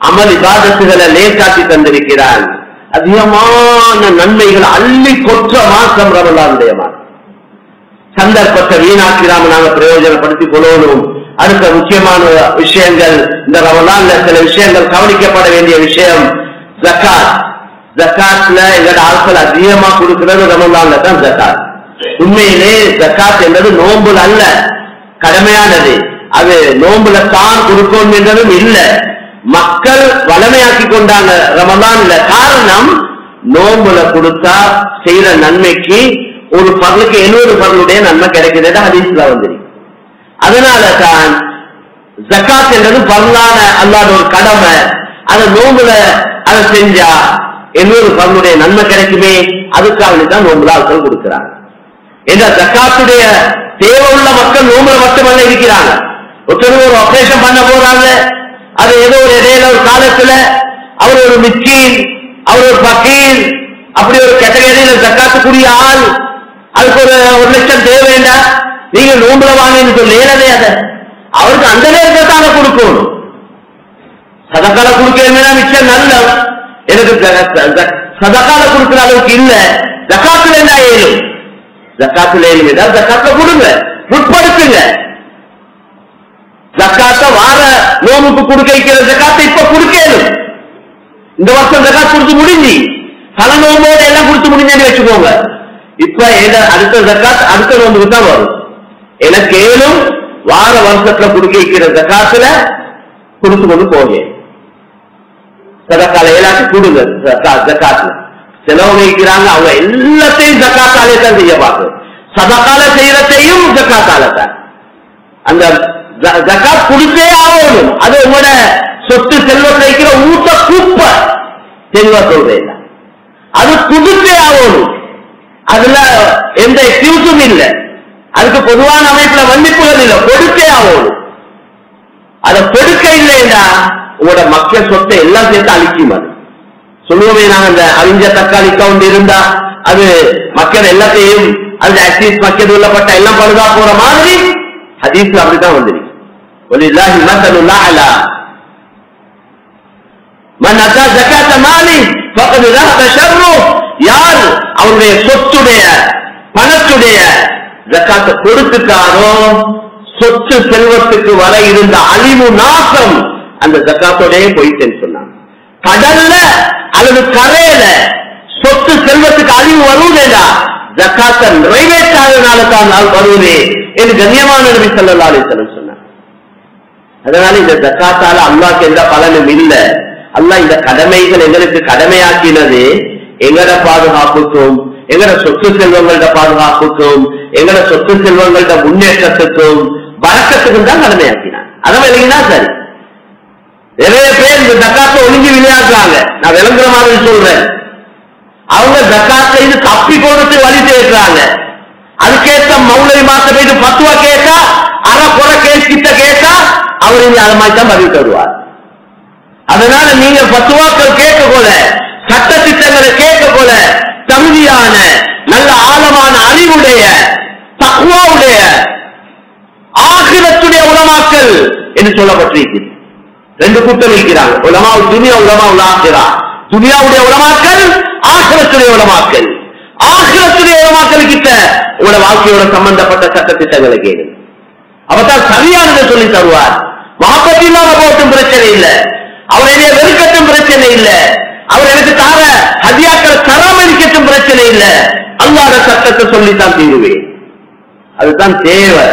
அமல் இபாதத்துகளை லேசாக்கி தந்திருக்கிறான். அதிகமான நன்மைகள் அள்ளி கொற்ற மாசம் ரமலானுடைய மாதம். சந்தர்ப்பத்தை வீணாக்கிறாம நாங்க பிரயோஜனப்படுத்திக் கொள்ளணும். அடுத்த முக்கியமான விஷயங்கள், இந்த ரமலான்ல சில விஷயங்கள் கவனிக்கப்பட வேண்டிய விஷயம் ஜகாத். ஜகாத்ல எங்களோட ஆட்கள் அதிகமா கொடுக்கிறது ரமலான்ல தான் ஜகாத். உண்மையிலே ஜகாத் என்பது நோம்புல அல்ல, கடமையானது. அது நோம்புல தான் கொடுக்கணும் என்றதும் இல்ல. மக்கள் வளமையாக்கி கொண்டாங்க ரமலான்ல. காரணம், நோம்புல கொடுத்தா செய்யற நன்மைக்கு ஒரு பர்லுக்கு 70 பர்லுடைய நன்மை கிடைக்கிறது ஹதீஸ்ல வந்திருக்கு. அதனால தான் ஜகாத் என்றது பர்லான அல்லாத ஒரு கடமை. அதை நோம்புல அதை செஞ்சா 70 பர்லுடைய நன்மை கிடைக்குமே, அதுக்காக தான் நோம்புல ஆட்கள் கொடுக்கிறாங்க. இந்த ஜகாத்துடைய தேவை உள்ள மக்கள் நோம்புல மட்டுமல்ல இருக்கிறாங்க. ஒருத்தர் ஒரு ஆபரேஷன் பண்ண போறாங்க, அது ஏதோ ஒரு இடையில ஒரு காலத்துல அவர் ஒரு மிஸ்கீன், அவர் ஒரு பக்கீர், அப்படி ஒரு கேட்டகரியில ஜகாத்துக்குரிய ஆள், அதுக்கு ஒரு 1 லட்சம் தேவை வேண்டாம், நீங்க நோம்புல வாங்கன்னு சொல்லவே அதை அவருக்கு அந்த நேரத்தை தானே கொடுக்கணும். சதக்கால கொடுக்க மிச்சம் நல்ல, எனக்கு சதக்கால கொடுக்கிற அளவுக்கு இல்ல, ஜகாத்துல என்ன ஏழும், ஜகாத்துல ஏழும் ஏதாவது ஜகாத்துல கொடுங்க, முற்படுத்துங்க. ஜகாத்த வார நோம்புக்கு கொடுக்க வைக்கிற ஜகாத்தை இப்ப கொடுக்கணும். இந்த வருஷம் ஜகாத் கொடுத்து முடிஞ்சு பல நோம்போடு எல்லாம் கொடுத்து முடிஞ்சு வச்சுக்கோங்க. இப்ப அடுத்த ஜகாத் அடுத்த நோம்புக்கு தான் வரும். எனக்கு ஏழும் வார வருஷத்துல கொடுக்க வைக்கிற ஜகாத்துல கொடுத்து கொண்டு போக சதக்கால ஏழாச்சு கொடுங்க. ஜகாத்துல செலவு வைக்கிறாங்க, அவங்க எல்லாத்தையும் ஜகாத்தாலே தான் செய்ய பார்க்க, சதக்கால செய்யறதையும் ஜகாத்தால தான். அந்த ஜகாத் கொடுத்தே ஆகணும். அது உங்களோட சொத்து செல்வத்தை வைக்கிற ஊட்ட கூப்ப தெளிவா சொல்றேன், அது கொடுத்தே ஆகணும். அதுல எந்த எக்ஸ்கியூஸும் இல்லை, அதுக்கு பொதுவான அமைப்புல மன்னிப்புகள் இல்லை, கொடுத்தே ஆகணும். அதை கொடுக்க இல்லைன்னா உங்களோட மக்கள் சொத்தை எல்லாம் சேர்த்து அழிக்கும். அது சொல்லுவோமே, நாங்க அந்த அழிஞ்ச தக்காளி கவுண்ட் இருந்தா அது மக்கள் எல்லாத்தையும் அந்த ஆக்சிஸ் மக்கள் உள்ளப்பட்ட எல்லாம் பழுதா போற மாதிரி ஹதீஸ்ல அப்படித்தான் வந்துருக்கு. வலில்லாஹி மஸலுல் அலா மன் அத்தா ஜகாத மாலி ஃபகத் ذهب شره. யார் அவருடைய சொத்துடைய பணத்துடைய ஜகாத்தை கொடுத்துட்டாரோ சொத்து செல்வத்துக்கு வர இருந்த அழிவு நாசம் அந்த ஜகாத்தோடய போயிட்டேன்னு சொன்னாங்க. கடல்ல அல்லது கரையில சொத்து செல்வத்துக்கு அழிவு வருவதேடா ஜகாத்தை நிறைவேற்றாதனால தான் நான் வருவதே என்று கண்ணியமான நபி ஸல்லல்லாஹு அலைஹி வஸல்லம் சொன்னார். அதனால இந்த ஜகாத்தால அல்லாஹ்க்கு எந்த பலனும் இல்லை. அல்லாஹ் இந்த கடமைகள் எங்களுக்கு கடமையாக்கினது எங்கட பாதுகாப்புக்கும் எங்கட சொத்து செல்வங்களோட பாதுகாப்புக்கும் எங்கட சொத்து செல்வங்களோட முன்னேற்றத்துக்கும் பரக்கத்துக்கும் தான் கடமையாக்கினான். அதை விளங்கினா சரி. நிறைய பேர் இந்த ஜக்காத்தை ஒழுங்கி விளையாடுறாங்க. நான் விளங்குற மாதிரி சொல்றேன். அவங்க ஜக்காத்தை இது தப்பி போறதுக்கு வழி தேடுறாங்க. அதுக்கேற்ற மௌலவி மாத்த போயிட்டு பத்துவா கேட்டா அரை குறை கேஸ் கிட்ட கேட்டா அவர் இங்க அது மாதிரி தான் பதில் தருவார். அதனால நீங்க பத்துவாக்கள் கேட்க போல சட்ட திட்டங்களை கேட்க போல தகுதியான நல்ல ஆழமான அறிவுடைய தக்வாவுடைய ஆகிரத்துடைய உலமாக்கள் என்று சொல்லப்பட்டிருக்கிறது. ரெண்டு கூட்டம் இருக்கிறாங்க. உலமா துனியா, உலமா உலாக்கிறா. துனியாவுடைய உலமாக்கள், ஆகிரத்துடைய உலமாக்கள். ஆகிரத்துடைய உலமாக்கள் கிட்ட உங்களோட வாழ்க்கையோட சம்பந்தப்பட்ட சட்ட திட்டங்களை கேளுங்க. அவர்தான் சரியானதை சொல்லி தருவார். மகப்பத்தி இல்லாம போட்டும் பிரச்சனை இல்லை, அவர் என்னைய வெறுக்கட்டும் பிரச்சனை இல்லை, அவர் எனக்கு தார ஹதியாக்களை தராமலிக்கட்டும் பிரச்சனை இல்லை. அல்லாஹ்வுடைய சட்டத்தை சொல்லித்தான் தீருவேன். அதுதான் தேவை.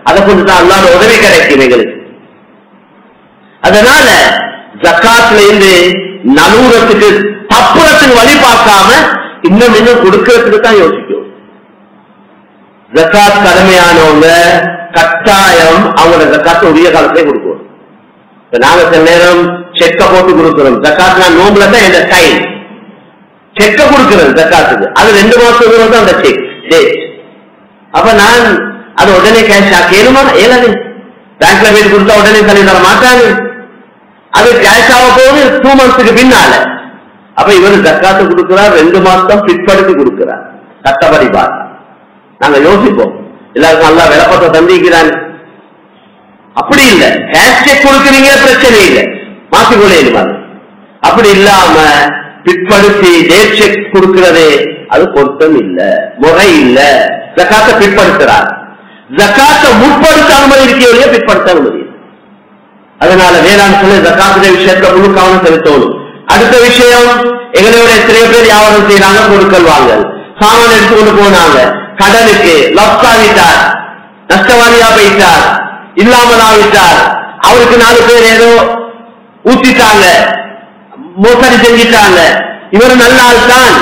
அதை கொண்டுதான் அல்லாஹ்வுடைய உதவி கிடைக்கும் எங்களுக்கு. அதனால ஜக்காத்ல இருந்து நலூரத்துக்கு தப்புறத்துக்கு வழி பார்க்காம இன்னும் இன்னும் கொடுக்கறதுக்கு தான் யோசிக்கும். ஜக்காத் கடமையானவங்க கட்டாயம் அவங்களோட ஜக்காத்து உரிய காலத்தை கொடுக்கணும். நாங்க சில நேரம் செக்க போட்டு கொடுக்கிறோம். ஜக்காத் நான் நோம்புல தான் எந்த டைம் செக்க கொடுக்கிறேன் ஜக்காத்துக்கு. அது 2 மாசம் தான் அந்த செக் டேட். அப்ப நான் அது உடனே கேஷ் ஆக்கேனுமா? ஏழாது. பேங்க்ல போயிட்டு கொடுத்தா உடனே தள்ளி தர மாட்டாங்க. அது கேஷ் ஆக போகுது 2 மந்த்ஸுக்கு பின்னால. அப்ப இவர் ஜக்காத்து கொடுக்கிறார், 2 மாசம் பிற்படுத்தி கொடுக்கிறார். சட்டப்படி பார்த்தா நாங்க யோசிப்போம், எல்லாருக்கும் நல்லா விளப்பத்தை தந்திக்கிறாங்க. அப்படி இல்லை, கேஷ் செக் கொடுக்குறீங்க பிரச்சனை இல்லை, மாற்றிக்கொள்ள. அப்படி இல்லாம பிற்படுத்தி டேட் செக் கொடுக்கிறது அது பொருத்தம் இல்லை, முறை இல்லை. ஜக்காத்தை பிற்படுத்துறார். ஜக்காத்தை முற்படுத்த அனுமதி இருக்கிற பிற்படுத்த அனுமதி. அதனால வேளாண் சொல்லி ஜக்காத்துடைய விஷயத்துல முழு கவனம் செலுத்தணும். அடுத்த விஷயம், எங்களோட எத்தனை பேர் வியாபாரம் செய்யறாங்க, கொடுக்கல் வாங்கல் சாமான் எடுத்துக்கொண்டு போனாங்க, கடனுக்கு லாஸ் ஆகிட்டார், நஷ்டவாளியா போயிட்டார், இல்லாமல் ஆகிட்டார், அவருக்கு 4 பேர் ஏதோ ஊத்திட்டாங்க, மோசடி செஞ்சிட்டாங்க. இவர் நல்ல ஆள் தான்,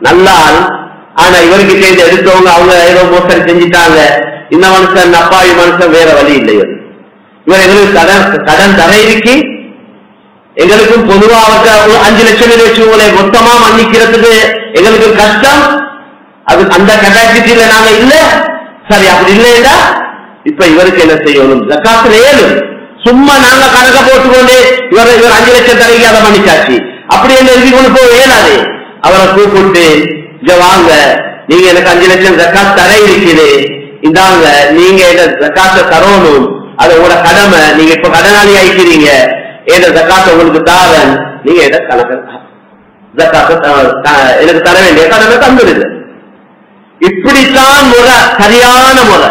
நல்ல ஆள். ஆனா இவருக்கு சேர்ந்து எடுத்தவங்க அவங்க ஏதோ மோசடி செஞ்சிட்டாங்க. இந்த மனுஷன் அப்பாவி மனுஷன், வேற வழி இல்லை. இவர் எங்களுக்கு கடன் தர இருக்கு. எங்களுக்கும் பொதுவாக 5 லட்சம் வச்சுங்களே மொத்தமா மன்னிக்கிறதுக்கு எங்களுக்கு கஷ்டம். அது அந்த கெப்பாசிட்டியில நாங்க இல்ல. சரி, அப்படி இல்லையா இப்ப இவருக்கு என்ன செய்யணும்? ஜக்காத்துல 7 சும்மா நாங்க கணக்க போட்டுக்கொண்டு இவர் 5 லட்சம் தரைக்கு அதை மன்னிச்சாச்சு அப்படி என்ன எழுதி கொண்டு போக இயலாது. அவரை கூப்பிட்டு, இங்க வாங்க, நீங்க எனக்கு 5 லட்சம் ஜக்காத் தர இருக்குது, இந்தாங்க நீங்க என்ன ஜக்காத்தை தரணும், அது உங்களோட கடமை. நீங்க இப்ப கடனாளி ஆயிக்கிறீங்க, ஏன் ஜக்காத்தை உங்களுக்கு தாரன், நீங்க என்ன கணக்கு ஜக்காத்தை எனக்கு தர வேண்டிய கடனை தந்துடுது. இப்படித்தான் முறை, சரியான முறை.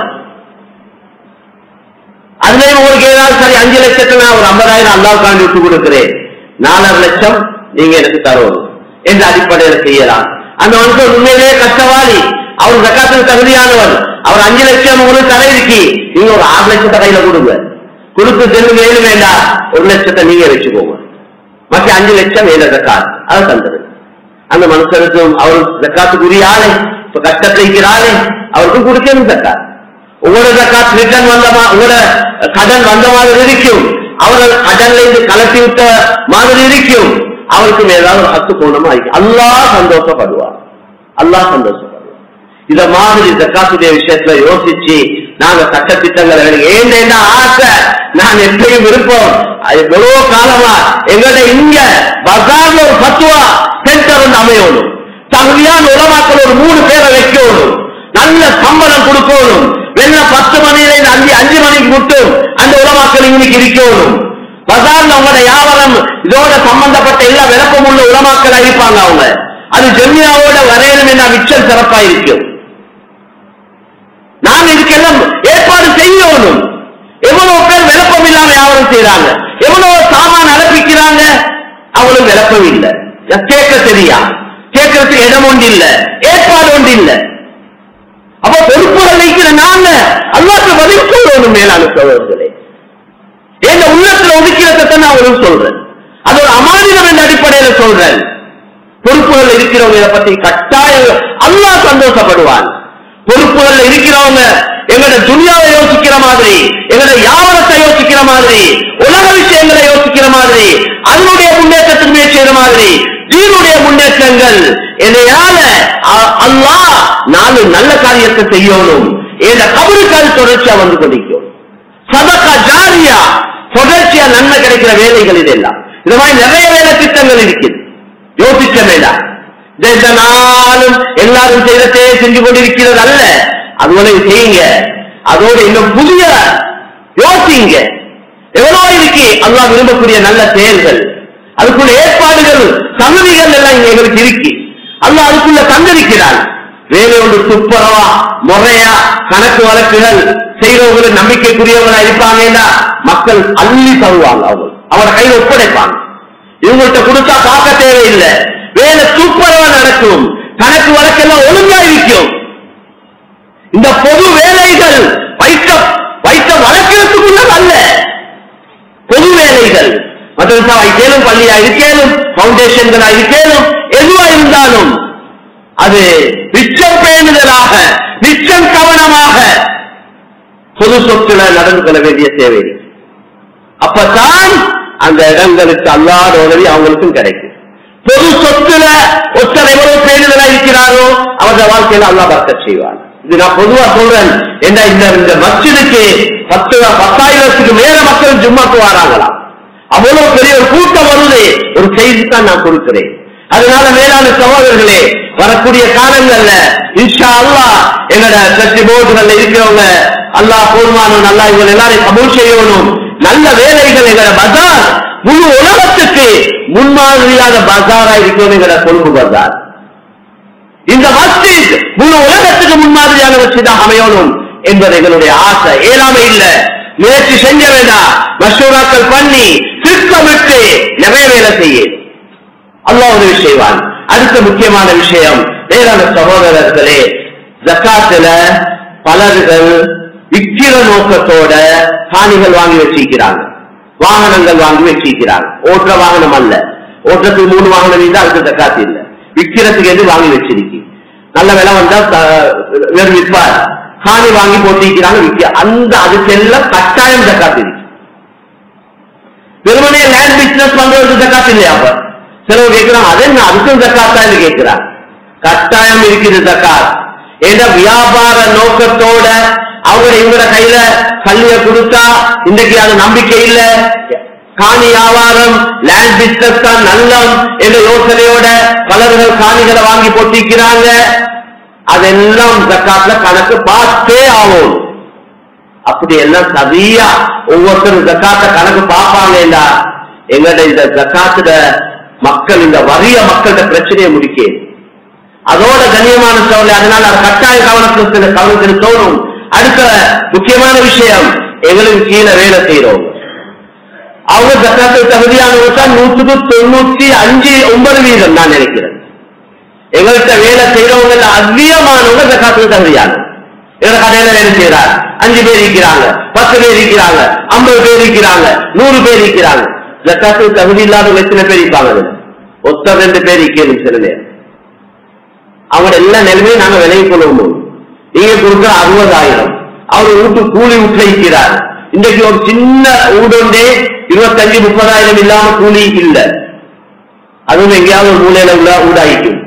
அதுல உங்களுக்கு ஏதாவது சரி 5 லட்சத்தை நான் ஒரு 50,000 அல்லாஹ்வுக்காண்டி விட்டு கொடுக்கிறேன், 4.5 லட்சம் நீங்க எனக்கு தரணும் என்ற அடிப்படையில் செய்யலாம். அந்த மனுஷன் உண்மையிலேயே கஷ்டவாளி, அவர் ஜக்காத்துக்கு தகுதியானவர், அவர் 5 லட்சம் உங்களுக்கு தர இருக்கி, நீங்க ஒரு 6 லட்சத்தை கையில கொடுங்க, கொடுத்து செல்லுங்க. ஏழு வேண்டாம், 1 லட்சத்தை நீங்க வச்சுக்கோங்க, மற்ற 5 லட்சம் வேலை ஜக்காத் அதை தந்தது. அந்த மனுஷனுக்கும் அவர் ஜக்காத்துக்குரிய ஆளை, இப்ப கஷ்டத்தை இருக்கிறாரே அவருக்கும் கொடுக்கணும் ஜக்காத். உங்களோட ஜக்காத் ரிட்டர்ன் வந்தமா, உங்களோட கடன் வந்த மாதிரி இருக்கும், அவர்கள் கடன்ல இருந்து கலட்டி விட்ட மாதிரி இருக்கும், அவருக்கும் ஏதாவது ஹத்து போனமா இருக்கும். அல்லாஹ் சந்தோஷப்படுவார், அல்லாஹ் சந்தோஷப்படுவார். இத மாதிரி ஜக்காத்துடைய விஷயத்துல யோசிச்சு நாங்க சட்ட திட்டங்களை ஏன் ஆசை நான் எப்பயும் விருப்பம் எவ்வளவு காலமா எங்கள்ட இங்க பஜார்ல ஒரு பத்துவா சென்டர் வந்து அமையணும், தகுதியான உலமாக்கள் ஒரு 3 பேரை வைக்கணும், நல்ல சம்பளம் கொடுக்கணும், வெள்ள 10 மணியில 5 மணிக்கு மட்டும் அந்த உலமாக்கள் இன்னைக்கு இருக்கணும். பஜார்ல உங்களோட வியாபாரம் இதோட சம்பந்தப்பட்ட எல்லா விளக்கம் உள்ள உலமாக்கள் இருப்பாங்க. அவங்க அது ஜெமியாவோட வரையணும் என்ற மிச்சம் சிறப்பா இருக்கும். நான் இதுக்கெல்லாம் ஏற்பாடு செய்யணும். எவ்வளவு பேர் விளக்கம் இல்லாம வியாபாரம் செய்யறாங்க, எவ்வளவு சாமான் அனுப்பிக்கிறாங்க, அவளும் விளக்கம் இல்லை, கேட்க தெரியா, கேட்கறதுக்கு இடம் ஒன்று இல்லை, ஏற்பாடு ஒன்று இல்லை. அப்ப பொறுப்புகள் வைக்கிற நாங்க அல்லாஹ்க்கு பதில் சொல்லணும். மேலான சகோதரர்களே, என் உள்ளத்துல ஒதுக்கிறத நான் ஒரு சொல்றேன், அது ஒரு அமானிதம் என்ற அடிப்படையில சொல்றேன். பொறுப்புகள் இருக்கிறவங்க இதை பத்தி கட்டாயம் அல்லாஹ் சந்தோஷப்படுவான். பொறுப்புகள் இருக்கிறவங்க எங்களோட துனியாவை யோசிக்கிற மாதிரி, எங்களோட வியாபாரத்தை யோசிக்கிற மாதிரி, உலக விஷயங்களை யோசிக்கிற மாதிரி, அதனுடைய முன்னேற்றத்துக்கு முயற்சி செய்யற மாதிரி, தீனுடைய முன்னேற்றங்கள் என்னையால அல்லாஹ் 4 நல்ல காரியத்தை செய்யணும். என்ற கபருக்கால் தொடர்ச்சியா வந்து கொண்டிருக்கும். சதகா ஜாரியா, தொடர்ச்சியா நன்மை கிடைக்கிற வேலைகள் இதெல்லாம். இந்த மாதிரி நிறைய வேலை திட்டங்கள் இருக்குது. யோசிக்க வேண்டாம். இந்த நாளும் எல்லாரும் செய்யறதே செஞ்சு கொண்டிருக்கிறது அல்ல. அதுபோல செய்யுங்க. அதோடு இன்னும் புதிய யோசிங்க. எவ்வளவு இருக்கு அல்லாஹ் விரும்பக்கூடிய நல்ல செயல்கள், அதுக்குள்ள ஏற்பாடுகள், சங்கதிகள் எல்லாம் எங்களுக்கு இருக்கு. அல்லாஹ் அதுக்குள்ள தந்திருக்கிறார். வேலை ஒன்று துப்புரவா முறையா கணக்கு வழக்குகள் செய்யறவங்களுக்கு நம்பிக்கைக்குரியவங்களா இருப்பாங்கன்னா மக்கள் அள்ளி தருவாங்க. அவர் கையில் ஒப்படைப்பாங்க. இவங்கள்ட்ட கொடுத்தா பார்க்க தேவையில்லை. வேலை துப்புரவா நடக்கும், கணக்கு வழக்கெல்லாம் ஒழுங்கா இருக்கும். இந்த பொது வேலைகள் வைத்த வழக்கிறதுக்குள்ள அல்ல, பொது வேலைகள் மதரசா இருக்கேனும், பள்ளியா இருக்கேனும், பவுண்டேஷன்களா இருக்கேனும், எதுவா இருந்தாலும் அது மிச்சம் பேணுதலாக, மிச்சம் கவனமாக பொது சொத்துல நடந்து கொள்ள வேண்டிய தேவை. அப்பதான் அந்த இடங்களுக்கு அல்லாத உதவி அவங்களுக்கும் கிடைக்கும். பொது சொத்துல ஒருத்தர் எவ்வளவு பேணுதலா இருக்கிறாரோ அவருடைய வாழ்க்கையில அல்லாஹ் பரக்கத் செய்வார். இது நான் பொதுவா சொல்றேன். இந்த மஸ்ஜிதுக்கு 10,000க்கு மேல மக்கள் ஜும்மாக்கு வராங்களாம். அவ்வளவு பெரிய ஒரு கூட்டம் வருது. ஒரு செய்தி தான் நான் கொடுக்கிறேன். அதனால மேலான சகோதரர்களே, வரக்கூடிய காலங்கள்ல இன்ஷா அல்லாஹ் எங்களோட சர்ச்சை போர்டுகள்ல இருக்கிறவங்க அல்லாஹ் போதுமானவன், அல்லாஹ் இவங்க எல்லாரையும் கபூல் செய்யணும். நல்ல வேலைகள் எங்களோட பஜார் முழு உலகத்துக்கு முன்மாதிரியான பஜாரா இருக்கணும். எங்களோட கொழும்பு பஜார், இந்த மஸ்ஜித் முழு உலகத்துக்கு முன்மாதிரியான மஸ்ஜிதாக அமையணும் என்பது எங்களுடைய ஆசை. ஏழாமை இல்ல, முயற்சி செஞ்ச வேண்டாம், மசூராக்கள் பண்ணி திட்டமிட்டு நிறைய வேலை செய்ய அல்லாஹ் உதவி செய்வான். அடுத்த முக்கியமான விஷயம், வேறான சகோதரர்களே, ஜக்காத்துல பலர்கள் விக்கிர நோக்கத்தோட காணிகள் வாங்கி வச்சிருக்கிறாங்க, வாகனங்கள் வாங்கி வச்சிருக்கிறாங்க. ஓட்டுற வாகனம் அல்ல, ஓட்டுறதுக்கு 3 வாகனம் இருந்தா அதுக்கு ஜக்காத்து இல்லை. விக்கிறதுக்கு எது வாங்கி வச்சிருக்கு, நல்ல விலை வந்தா வேறு விற்பார். காணி வாங்கி போட்டிருக்கிறாங்க, அந்த அதுக்கெல்லாம் கட்டாயம் ஜக்காத்து இருக்கு. வெறுமனே லேண்ட் பிசினஸ் பண்றதுக்கு ஜக்காத்து இல்லையா? அப்ப சிலவு கேட்கிறாங்க, அது என்ன அதுக்கும் ஜக்காத்தா கேட்கிறாங்க. கட்டாயம் இருக்குது ஜக்காத். ஏன்னா வியாபார நோக்கத்தோட அவங்க இவங்க கையில கல்வியை கொடுத்தா இன்றைக்கு அது நம்பிக்கை இல்ல. காணி வியாபாரம், லேண்ட் பிசினஸ் தான் நல்லம் என்ற யோசனையோட பலர்கள் காணிகளை வாங்கி போட்டிருக்கிறாங்க. அதெல்லாம் ஜக்காத்ல கணக்கு பார்த்தே ஆகும். அப்படி எல்லாம் சரியா ஒவ்வொருத்தரும் ஜக்காத்த கணக்கு பார்ப்பாங்க. எங்கட இந்த ஜக்காத்துல மக்கள், இந்த வறிய மக்களோட பிரச்சனையை முடிக்க அதோட கண்ணியமான சோழ, அதனால அது கட்டாய கவனத்தில் தோணும். அடுத்த முக்கியமான விஷயம், எங்களுக்கு கீழே வேலை செய்யறோம், அவங்க ஜக்காத்துக்கு தகுதியானவங்க 195% நான் நினைக்கிறேன். எங்கள்கிட்ட வேலை செய்யறவங்க அதிகமானவங்க ஜக்காத்துக்கு தகுதியான. எங்க கடையில வேலை செய்யறாங்க, 5 பேர் இருக்கிறாங்க, 10 பேர் இருக்கிறாங்க, 50 பேர் இருக்கிறாங்க, 100 பேர் இருக்கிறாங்க. ஜக்காத்துக்கு தகுதி இல்லாதவங்க எத்தனை பேர் இருப்பாங்க? 1-2 பேர் இருக்கணும். சில நேரம் அவங்க எல்லா நிலைமையும் நாங்க விலகி கொள்ளுவோம். நீங்க கொடுக்குற 60,000 அவர் வீட்டு கூலி உற்றார். இன்றைக்கு ஒரு சின்ன ஊடொண்டே 25-30,000 இல்லாம கூலி இல்லை. அதுவும் எங்கேயாவது ஒரு மூலையில உள்ள ஊடாயிக்கும்.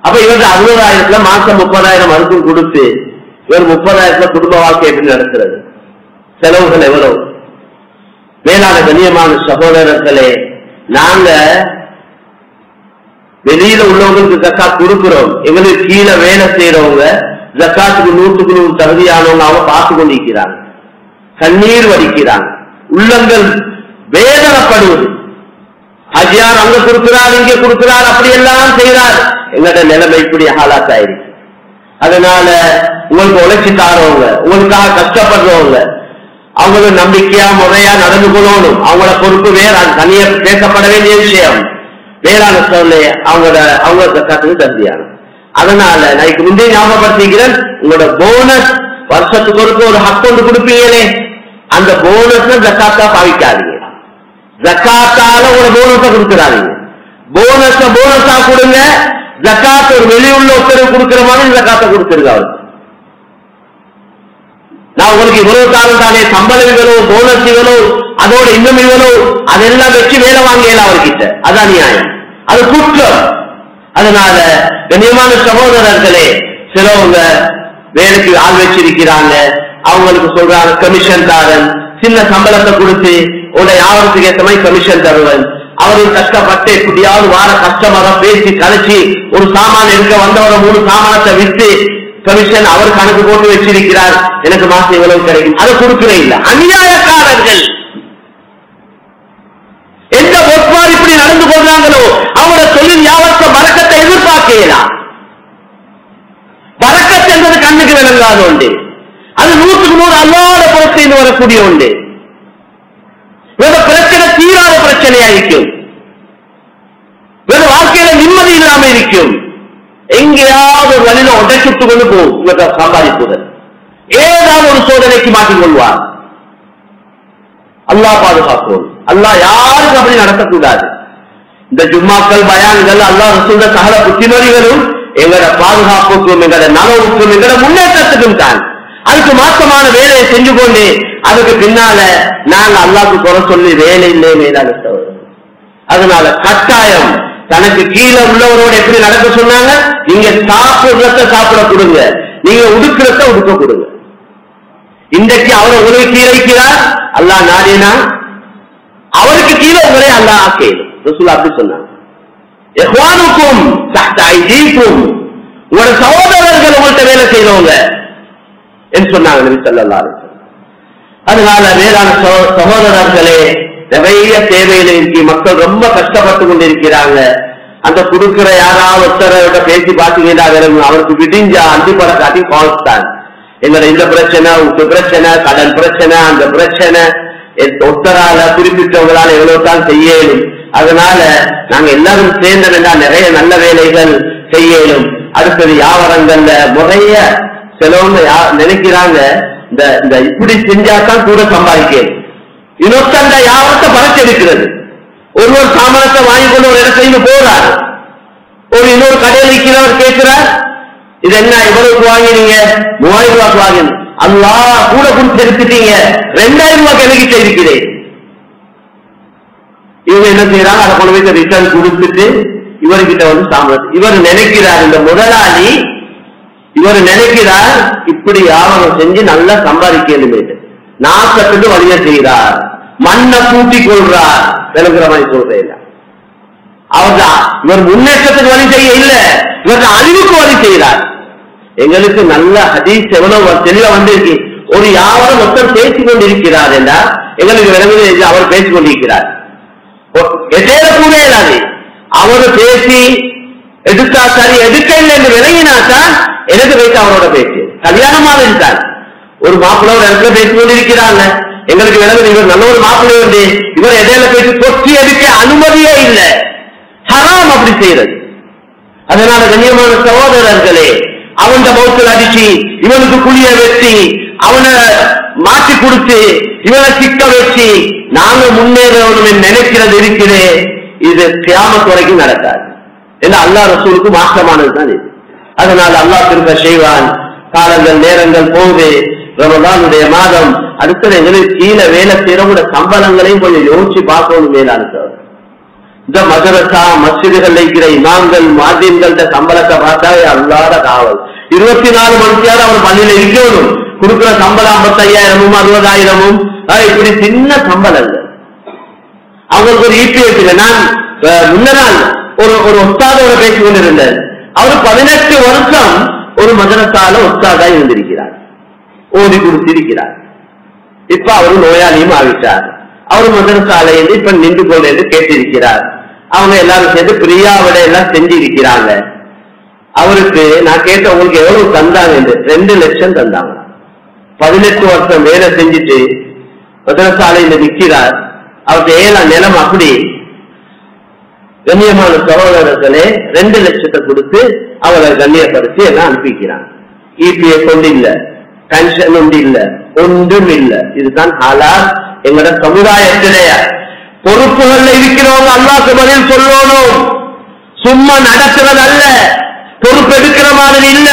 அப்ப இவருக்கு 60,000 மாசம் 30,000 மருத்துவம் கொடுத்து இவர் 30,000 குடும்ப வாழ்க்கை எப்படி நடக்கிறது? செலவுகள் எவ்வளவு? மேலான கண்ணியமான சகோதரர்களே, நாங்க வெளியில உள்ளவங்களுக்கு ஜக்காத் கொடுக்கிறோம். எங்களுக்கு கீழே வேலை செய்யறவங்க ஜக்காத்துக்கு 100க்கு 100 தகுதியானவங்க அவங்க பார்த்து கொண்டிருக்கிறாங்க, கண்ணீர் வடிக்கிறாங்க, உள்ளங்கள் வேதனைப்படுவது. ஹஜ்ஜியார் அங்க கொடுக்கிறார், இங்க கொடுக்கிறார், அப்படி எல்லாம் செய்யறார். எங்கட நிலைமை இப்படி ஹாலாத்தாயிருக்கு. அதனால உங்களுக்கு உழைச்சி தாரவங்க, உங்களுக்காக கஷ்டப்படுறவங்க, அவங்களுக்கு நம்பிக்கையா முறையா நடந்து கொள்ளணும். அவங்களோட பொறுப்பு வேற, அது தனியா பேசப்பட வேண்டிய விஷயம். வேறான சொல்ல அவங்க ஜக்காத்துக்கு தகுதியான. அதனால நான் இதுக்கு முந்தைய ஞாபகப்படுத்திக்கிறேன், உங்களோட போனஸ் வருஷத்துக்கு ஒரு ஹக்கொண்டு கொடுப்பீங்களே, அந்த போனஸ் ஜக்காத்தா பாவிக்காதீங்க. ஜக்காத்தால உங்களோட போனஸ கொடுக்கிறாதீங்க. போனஸா கொடுங்க. ஜக்காத் ஒரு வெளியுள்ள ஒருத்தர் கொடுக்கிற மாதிரி ஜக்காத்தை கொடுத்துருங்க. அவருக்கு நான் உங்களுக்கு இவ்வளவு காலம் தானே சம்பளங்களோ போனஸுகளோ அதோட இன்னும் இவனோ அதெல்லாம் வச்சு வேலை வாங்கல அவர்கிட்ட, அதான் நியாயம், அது குற்றம். அதனால கண்ணியமான சகோதரர்களே, சிலவங்க வேலைக்கு ஆள் வச்சிருக்கிறாங்க, அவங்களுக்கு சொல்றாங்க கமிஷன் தாரன், சின்ன சம்பளத்தை கொடுத்து உடைய ஆவணத்துக்கு ஏற்ற மாதிரி கமிஷன் தருவன். அவரும் கஷ்டப்பட்டு எப்படியாவது வார கஸ்டமரை பேசி கழிச்சு ஒரு சாமான இருக்க வந்தவரை 3 சாமானத்தை வித்து கமிஷன் அவர் கணக்கு போட்டு வச்சிருக்கிறார், எனக்கு மாசம் எவ்வளவு கிடைக்கும், அதை கொடுக்கிறே இல்லை. அநியாயக்காரர்கள் எந்த பொறுப்பார் இப்படி நடந்து கொள்றாங்களோ அவங்களோட தொழில் வியாபாரத்தை வரக்கத்தை எதிர்பார்க்கலாம். வரக்கத்து என்பது கண்ணுக்கு விளங்காத உண்டு, அது 100க்கு 100 அல்லாத புறத்தில் வரக்கூடிய உண்டு. வேற பிரச்சனை தீராத பிரச்சனையா இருக்கும், வேற வாழ்க்கையில நிம்மதி இல்லாம இருக்கும். எங்கேயாவது ஒரு வழியில உடைச்சுட்டு கொண்டு போகும் சம்பாதிப்புகள், ஏதாவது ஒரு சோதனைக்கு மாட்டிக்கொள்வார். அல்லாஹ் பாதுகாப்போம். அல்லாஹ் யாருக்கும் அப்படி நடத்தக்கூடாது. இந்த ஜும்மாக்கள் பயான்கள் அல்லாஹ் ரசூலுடைய சகல புத்திமதிகளும் எங்களோட பாதுகாப்புக்கும் எங்களோட நலவுக்கும் எங்களோட முன்னேற்றத்துக்கும் தான். அதுக்கு மாற்றமான வேலையை செஞ்சு கொண்டு அதுக்கு பின்னால நாங்க அல்லாஹ்க்கு குறை சொல்லி வேலை இல்லை மேலான. அதனால கட்டாயம் தனக்கு கீழே உள்ளவரோட எப்படி நடக்க சொன்னாங்க, நீங்க சாப்பிடுறத சாப்பிட கொடுங்க, நீங்க உடுக்கிறத உடுக்க கொடுங்க. இன்றைக்கு அவரை உங்களுக்கு கீழே வைக்கிறார், அல்லாஹ் நாடினா அவருக்கு கீழே உங்களே அல்லாஹ் ஆக்கேன். ரசூல் அப்படி சொன்னாங்க, இஹ்வானுக்கும் தஹ்த ஐதீக்கும், உங்களோட சகோதரர்கள் உங்கள்கிட்ட வேலை செய்தவங்க என்று சொன்னாங்க நபி ஸல்லல்லாஹு அலைஹி வஸல்லம். அதனால வேளாண் சகோதரர்களே, நிறைய தேவையில இருக்கு, மக்கள் ரொம்ப கஷ்டப்பட்டு கொண்டிருக்கிறாங்க. அந்த கொடுக்கிற யாராவது ஒருத்தரோட பேசி பாத்தீங்கன்னா அவருக்கு விடிஞ்சா அண்டிப்பட காட்டி கால்ஸ் தான். எங்களோட இந்த பிரச்சனை, உங்க பிரச்சனை, கடன் பிரச்சனை, அந்த பிரச்சனை ஒருத்தரால குறிப்பிட்டவங்களால எவ்வளவு தான் செய்யலும். அதனால நாங்க எல்லாரும் சேர்ந்தா நிறைய நல்ல வேலைகள் செய்யலும். அடுத்தது வியாபாரங்கள்ல முறைய சிலவங்க நினைக்கிறாங்க இந்த இப்படி செஞ்சாதான் கூட சம்பாதிக்க. இன்னொருத்தந்த வியாபாரத்தை பறச்செடுக்கிறது. ஒருவர் சாமானத்தை வாங்கி கொண்டு ஒரு இடத்துல போறார், ஒரு இன்னொரு கடையில் இருக்கிறவர் கேட்கிறார், இது என்ன எவ்வளவுக்கு வாங்கினீங்க? 3000 ரூபாய்க்கு வாங்கினீங்க. அல்லாஹ் கூட கொடுத்து எடுத்துட்டீங்க, 2000 ரூபாய்க்கு எனக்கு செய்திருக்கிறேன். இவங்க என்ன செய்யறாங்க, அதை கொண்டு போய் ரிட்டர்ன் கொடுத்துட்டு இவர்கிட்ட வந்து சாமான். இவர் நினைக்கிறார், இந்த முதலாளி இவர் நினைக்கிறார் இப்படி வியாபாரம் செஞ்சு நல்லா சம்பாதிக்கணும், நாசத்துக்கு வழிய செய்கிறார், மண்ணை கூட்டிக் கொள்றார், விளங்குற மாதிரி சொல்றேன். அவர்தான் இவர் முன்னேற்றத்துக்கு வழி செய்ய இல்ல, இவருக்கு அழிவுக்கு வழி செய்கிறார். எங்களுக்கு நல்ல ஹதீஸ் எவ்வளவு தெளிவா வந்திருக்கு. ஒரு யாவரும் மொத்தம் பேசிக் கொண்டிருக்கிறார் என்றால் எங்களுக்கு விளங்குது, அவர் பேசிக் கொண்டிருக்கிறார். கூட இல்லாது அவரு பேசி எடுத்தா சரி, எடுக்க இல்லை என்று விளங்கினாத்தான் எனக்கு வைத்து அவரோட பேச்சு கல்யாணமாக இருந்தார். ஒரு மாப்பிள்ள ஒரு இடத்துல பேசிக் கொண்டிருக்கிறாங்க, எங்களுக்கு விளங்குது இவர் நல்ல ஒரு மாப்பிள்ளை உண்டு, இவர் இடையில பேசி தொற்றி எடுக்க அனுமதியே இல்லை, ஹராம் அப்படி செய்யறது. அதனால கண்ணியமான சகோதரர்களே, அவன் மௌத்தில் அடிச்சு இவனுக்கு குழிய வச்சு அவனை மாற்றி கொடுத்து இவனை சிக்க வச்சு நாங்க முன்னேறணும் நினைக்கிறது இருக்கிறே, இது கியாமத் வரைக்கும் நடக்காது. ஏன்னா அல்லாஹ் ரசூலுக்கு மாற்றமானதுதான் இது. அதனால அல்லாஹ் திரும்ப செய்வான். காலங்கள் நேரங்கள் போகுது, ரமலானுடைய மாதம். அடுத்தது எங்களுக்கு கீழே வேலை செய்யறவங்க சம்பளங்களையும் கொஞ்சம் யோசிச்சு பார்க்கணும். மேலான இந்த மதரசா மஸ்ஜிதுகள் இருக்கிற இமாம்கள் மாதின்கள்ட்ட சம்பளத்தை பார்த்தாவே அல்லாத காவல். 24 மணித்தியாவது அவர் பள்ளியில இருக்கணும். கொடுக்கிற சம்பளம் 55,000 60,000 இப்படி சின்ன சம்பளங்கள். அவங்களுக்கு ஒரு EPF இல்லை. நான் முன்ன நாள் ஒரு உஸ்தாதோட பேசிக் கொண்டிருந்தேன். அவர் 18 வருஷம் ஒரு மதரசால உஸ்தாதா இருந்திருக்கிறார், ஓதி கொடுத்திருக்கிறார். இப்ப அவரு நோயாளியும் ஆகிட்டார். அவரு மதரசால இப்ப நின்று கொண்டு என்று கேட்டிருக்கிறார். அவங்க எல்லாரும் சேர்ந்து பிரியாவிட எல்லாம் செஞ்சிருக்கிறாங்க. அவருக்கு நான் கேட்ட உங்களுக்கு எவ்வளவு தந்தாங்க என்று 2 லட்சம் தந்தாங்க. 18 வருஷம் வேலை செஞ்சுட்டு மதரசாலையில நிற்கிறார். அவருக்கு 7 நிலம். அப்படி கண்ணியமான சகோதரர்களே 2 லட்சத்தை கொடுத்து அவரை கண்ணியப்படுத்தி எல்லாம் அனுப்பிக்கிறாங்க. EPF கொண்டு இல்ல, பென்ஷன் ஒன்று இல்ல, ஒன்றும் இல்ல. இதுதான் ஹாலால். எங்களோட சமுதாயத்திலே பொறுப்புகள்ல இருக்கிறவங்க அல்லாஹ்வுக்கு பதில் சொல்லணும். சும்மா நடக்கிறது அல்ல, பொறுப்பு எடுக்கிற மாதிரி இல்ல.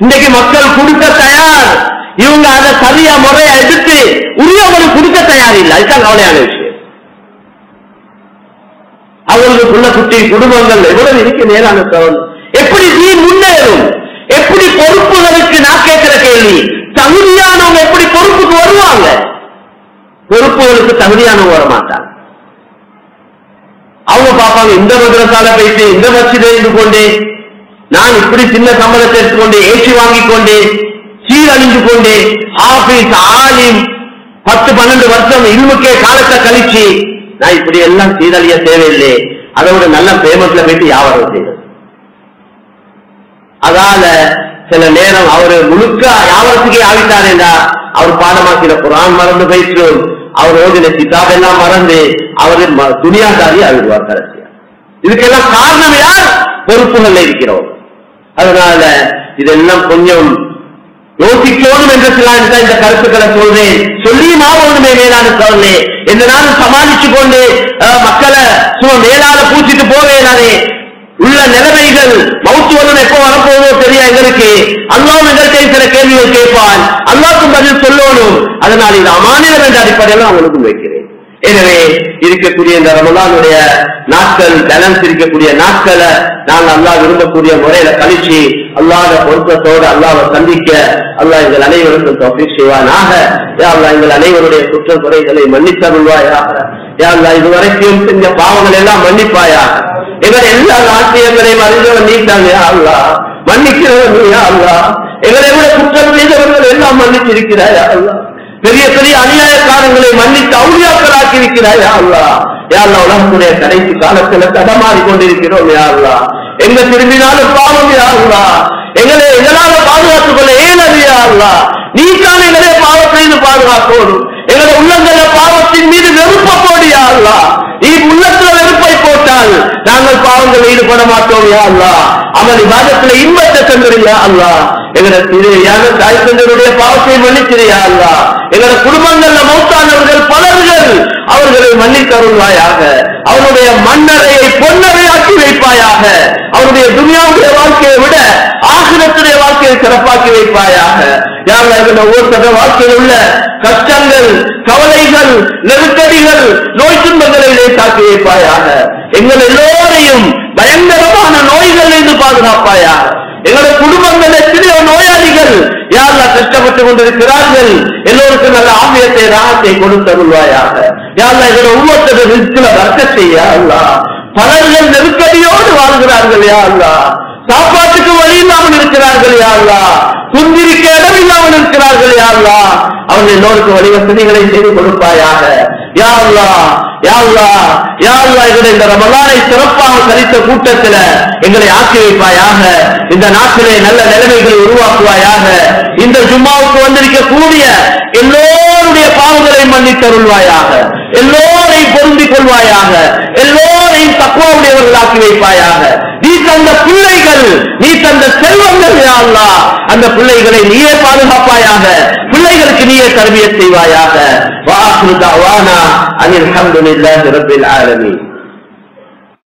இன்னைக்கு மக்கள் கொடுக்க தயார், இவங்க அதை சரியா முறையா எடுத்து உரியவங்களுக்கு கொடுக்க தயார் இல்லை. அதுதான் கவலையான விஷயம். அவர்களுக்குள்ள குட்டி குடும்பங்கள் எவ்வளவு இருக்க நேரான சவால். எப்படி நீ முன்னேறும், எப்படி பொறுப்புகளுக்கு நான் கேட்கிற கேள்வி, தகுதியானவங்க எப்படி பொறுப்புக்கு வருவாங்க? பொறுப்புகளுக்கு தகுதியானவங்க வர மாட்டாங்க. அவங்க பார்ப்பாங்க இந்த மதரசால போயிட்டு இந்த மஸ்ஜிதில் இருந்து கொண்டு நான் இப்படி சின்ன சம்பளத்தை எடுத்துக்கொண்டு ஏசி வாங்கிக் கொண்டு சீரழிஞ்சு கொண்டு ஆபீஸ் ஆலிம் 10-12 வருஷம் இல்முக்கே காலத்தை கழிச்சு நான் இப்படி எல்லாம் சீரழிய தேவையில்லை. அதோட நல்ல பேமெண்ட்ல போயிட்டு வியாபாரம் செய்யறது. அதால சில நேரம் அவரு முழுக்க வியாபாரத்துக்கே ஆகிட்டாரேண்டா அவர் பாடமாக்கிற குர்ஆன் மறந்து போயிட்டு அவர் ஓதின கிதாப் எல்லாம் மறந்து அவரு துனியாதாரி ஆகிடுவார் கடைசியா. இதுக்கெல்லாம் காரணம் யார்? பொறுப்புகள் இருக்கிறோம். அதனால இதெல்லாம் கொஞ்சம் யோசிக்கணும் என்று இந்த கருத்துக்களை சொல்றேன். சொல்லியும் ஆகணுமே மேலான சொல்லே. எந்த நாளும் சமாளிச்சு கொண்டு மக்களை சும்மா மேலால பூச்சிட்டு போவேனானே. உள்ள நிலைமைகள் மௌத்துவன் எப்போ வரப்போவதோ தெரியா எங்களுக்கு. அல்லாஹ் எங்களுக்கு சில கேள்விகள் கேட்பான், அல்லாஹ்வுக்கும் பதில் சொல்லணும். அதனால் இது அமானியம் என்ற அடிப்படையில் அவங்களுக்கும் வைக்கிறேன். எனவே இருக்கக்கூடிய இந்த ரமலானுடைய நாட்கள், பேலன்ஸ் இருக்கக்கூடிய நாட்களை நாங்கள் அல்லாஹ் விரும்பக்கூடிய முறையில கழிச்சு அல்லாஹ்வுடைய பொருத்தத்தோடு அல்லாஹ்வை சந்திக்க அல்லாஹ் எங்கள் அனைவருக்கும் தௌஃபீக் செய்வானாக. யா அல்லாஹ் எங்கள் அனைவருடைய குற்ற குறைகளை மன்னித்தருள்வாயாக. யா அல்லாஹ் இதுவரைக்கும் செஞ்ச பாவங்கள் எல்லாம் மன்னிப்பாயாக. எங்களை எல்லா ஆசிரியங்களையும் அறிந்தவன் நீட்டாங்க. யா அல்லாஹ் மன்னிக்கிறவன் நீ. யா அல்லாஹ் எங்களை விட குற்றம் செய்தவர்கள் எல்லாம் மன்னிச்சிருக்கிறாய். யா அல்லாஹ் பெரிய பெரிய அநியாயக்காரங்களை மன்னித்து அவுளியாக்களாக்கி இருக்கிறாய். யா அல்லாஹ் யா அல்லாஹ் உலகத்துடைய கடைசி காலத்துல தடமாறி கொண்டிருக்கிறோம். யா அல்லாஹ் எங்க திரும்பினாலும் பாவம். யா அல்லாஹ் எங்களை எங்களால பாதுகாத்துக் கொள்ள ஏனது. யா அல்லாஹ் நீ தான் எங்களே பாவத்திலிருந்து பாதுகாக்கணும். எங்களை உள்ளங்கள பாவத்தின் மீது வெறுப்ப போடு. யா அல்லாஹ் நீ உள்ளத்துல வெறுப்பை போட்டால் நாங்கள் பாவங்கள் ஈடுபட மாட்டோம். யா அல்லாஹ் அமல் இபாதத்துல இன்பத்தை தந்துரு. யா அல்லாஹ் எங்களை திருவையான தாய் தந்தருடைய பாவத்தை மன்னிச்சிரு. யா அல்லாஹ் எங்களோட குடும்பங்கள்ல மௌத்தானவர்கள் பலர்கள் அவர்களை மன்னித்தருள்வாயாக. அவருடைய மண்ணறையை பொன்னறையாக்கி வைப்பாயாக. அவருடைய துனியாவுடைய வாழ்க்கையை விட ஆகிரத்துடைய வாழ்க்கையை சிறப்பாக்கி வைப்பாயாக. யாருடைய ஒவ்வொருத்தர வாழ்க்கையில் உள்ள கஷ்டங்கள், கவலைகள், நெருக்கடிகள், நோய் துன்பங்களை லேசாக்கி வைப்பாயாக. எங்கள் எல்லோரையும் பயங்கரமான நோய்களிலிருந்து பாதுகாப்பாயாக. எங்களுடைய குடும்பங்கள் எத்தனையோ நோயாளிகள் யாரெல்லாம் கஷ்டப்பட்டுக் கொண்டிருக்கிறார்கள். எல்லோருக்கும் நல்ல ஆபியத்தை ராகத்தை கொடுத்தருள்வாயாக. யாரெல்லாம் எங்களுடைய ஒவ்வொருத்தர ரிஸ்க்ல வர்க்க செய்ய அல்லாஹ். பலர்கள் நெருக்கடியோடு வாழ்கிறார்கள். யா அல்லாஹ் சாப்பாட்டுக்கு வழி இல்லாமல் இருக்கிறார்கள். யா அல்லாஹ் குந்திரிக்க இடம் இல்லாமல் இருக்கிறார்கள். யா அல்லாஹ் அவர்கள் எல்லோருக்கும் வழி வசதிகளை செய்து கொடுப்பாயாக. யா அல்லாஹ் யா அல்லாஹ் யா அல்லாஹ் எங்களுடைய இந்த ரமலானை சிறப்பாக கழித்த கூட்டத்துல எங்களை ஆக்கி வைப்பாயாக. இந்த நாட்டிலே நல்ல நிலைமைகளை உருவாக்குவாயாக. இந்த ஜும்மாவுக்கு வந்திருக்கக்கூடிய எல்லோருடைய பாவங்களை மன்னித்தருள்வாயாக. எல்லோரையும் பொருந்திக் கொள்வாயாக. எல்லோரையும் தக்வாவுடையவர்களாக்கி வைப்பாயாக. நீ தந்த பிள்ளைகள், நீ தந்த செல்வங்கள். யா அல்லாஹ் அந்த பிள்ளைகளை நீயே பாதுகாப்பாயாக. பிள்ளைகளுக்கு நீயே தர்பியத் செய்வாயாக. வா ஆகிரு தஅவானா அனில் ஹம்துலில்லாஹி ரப்பில் ஆலமீன்.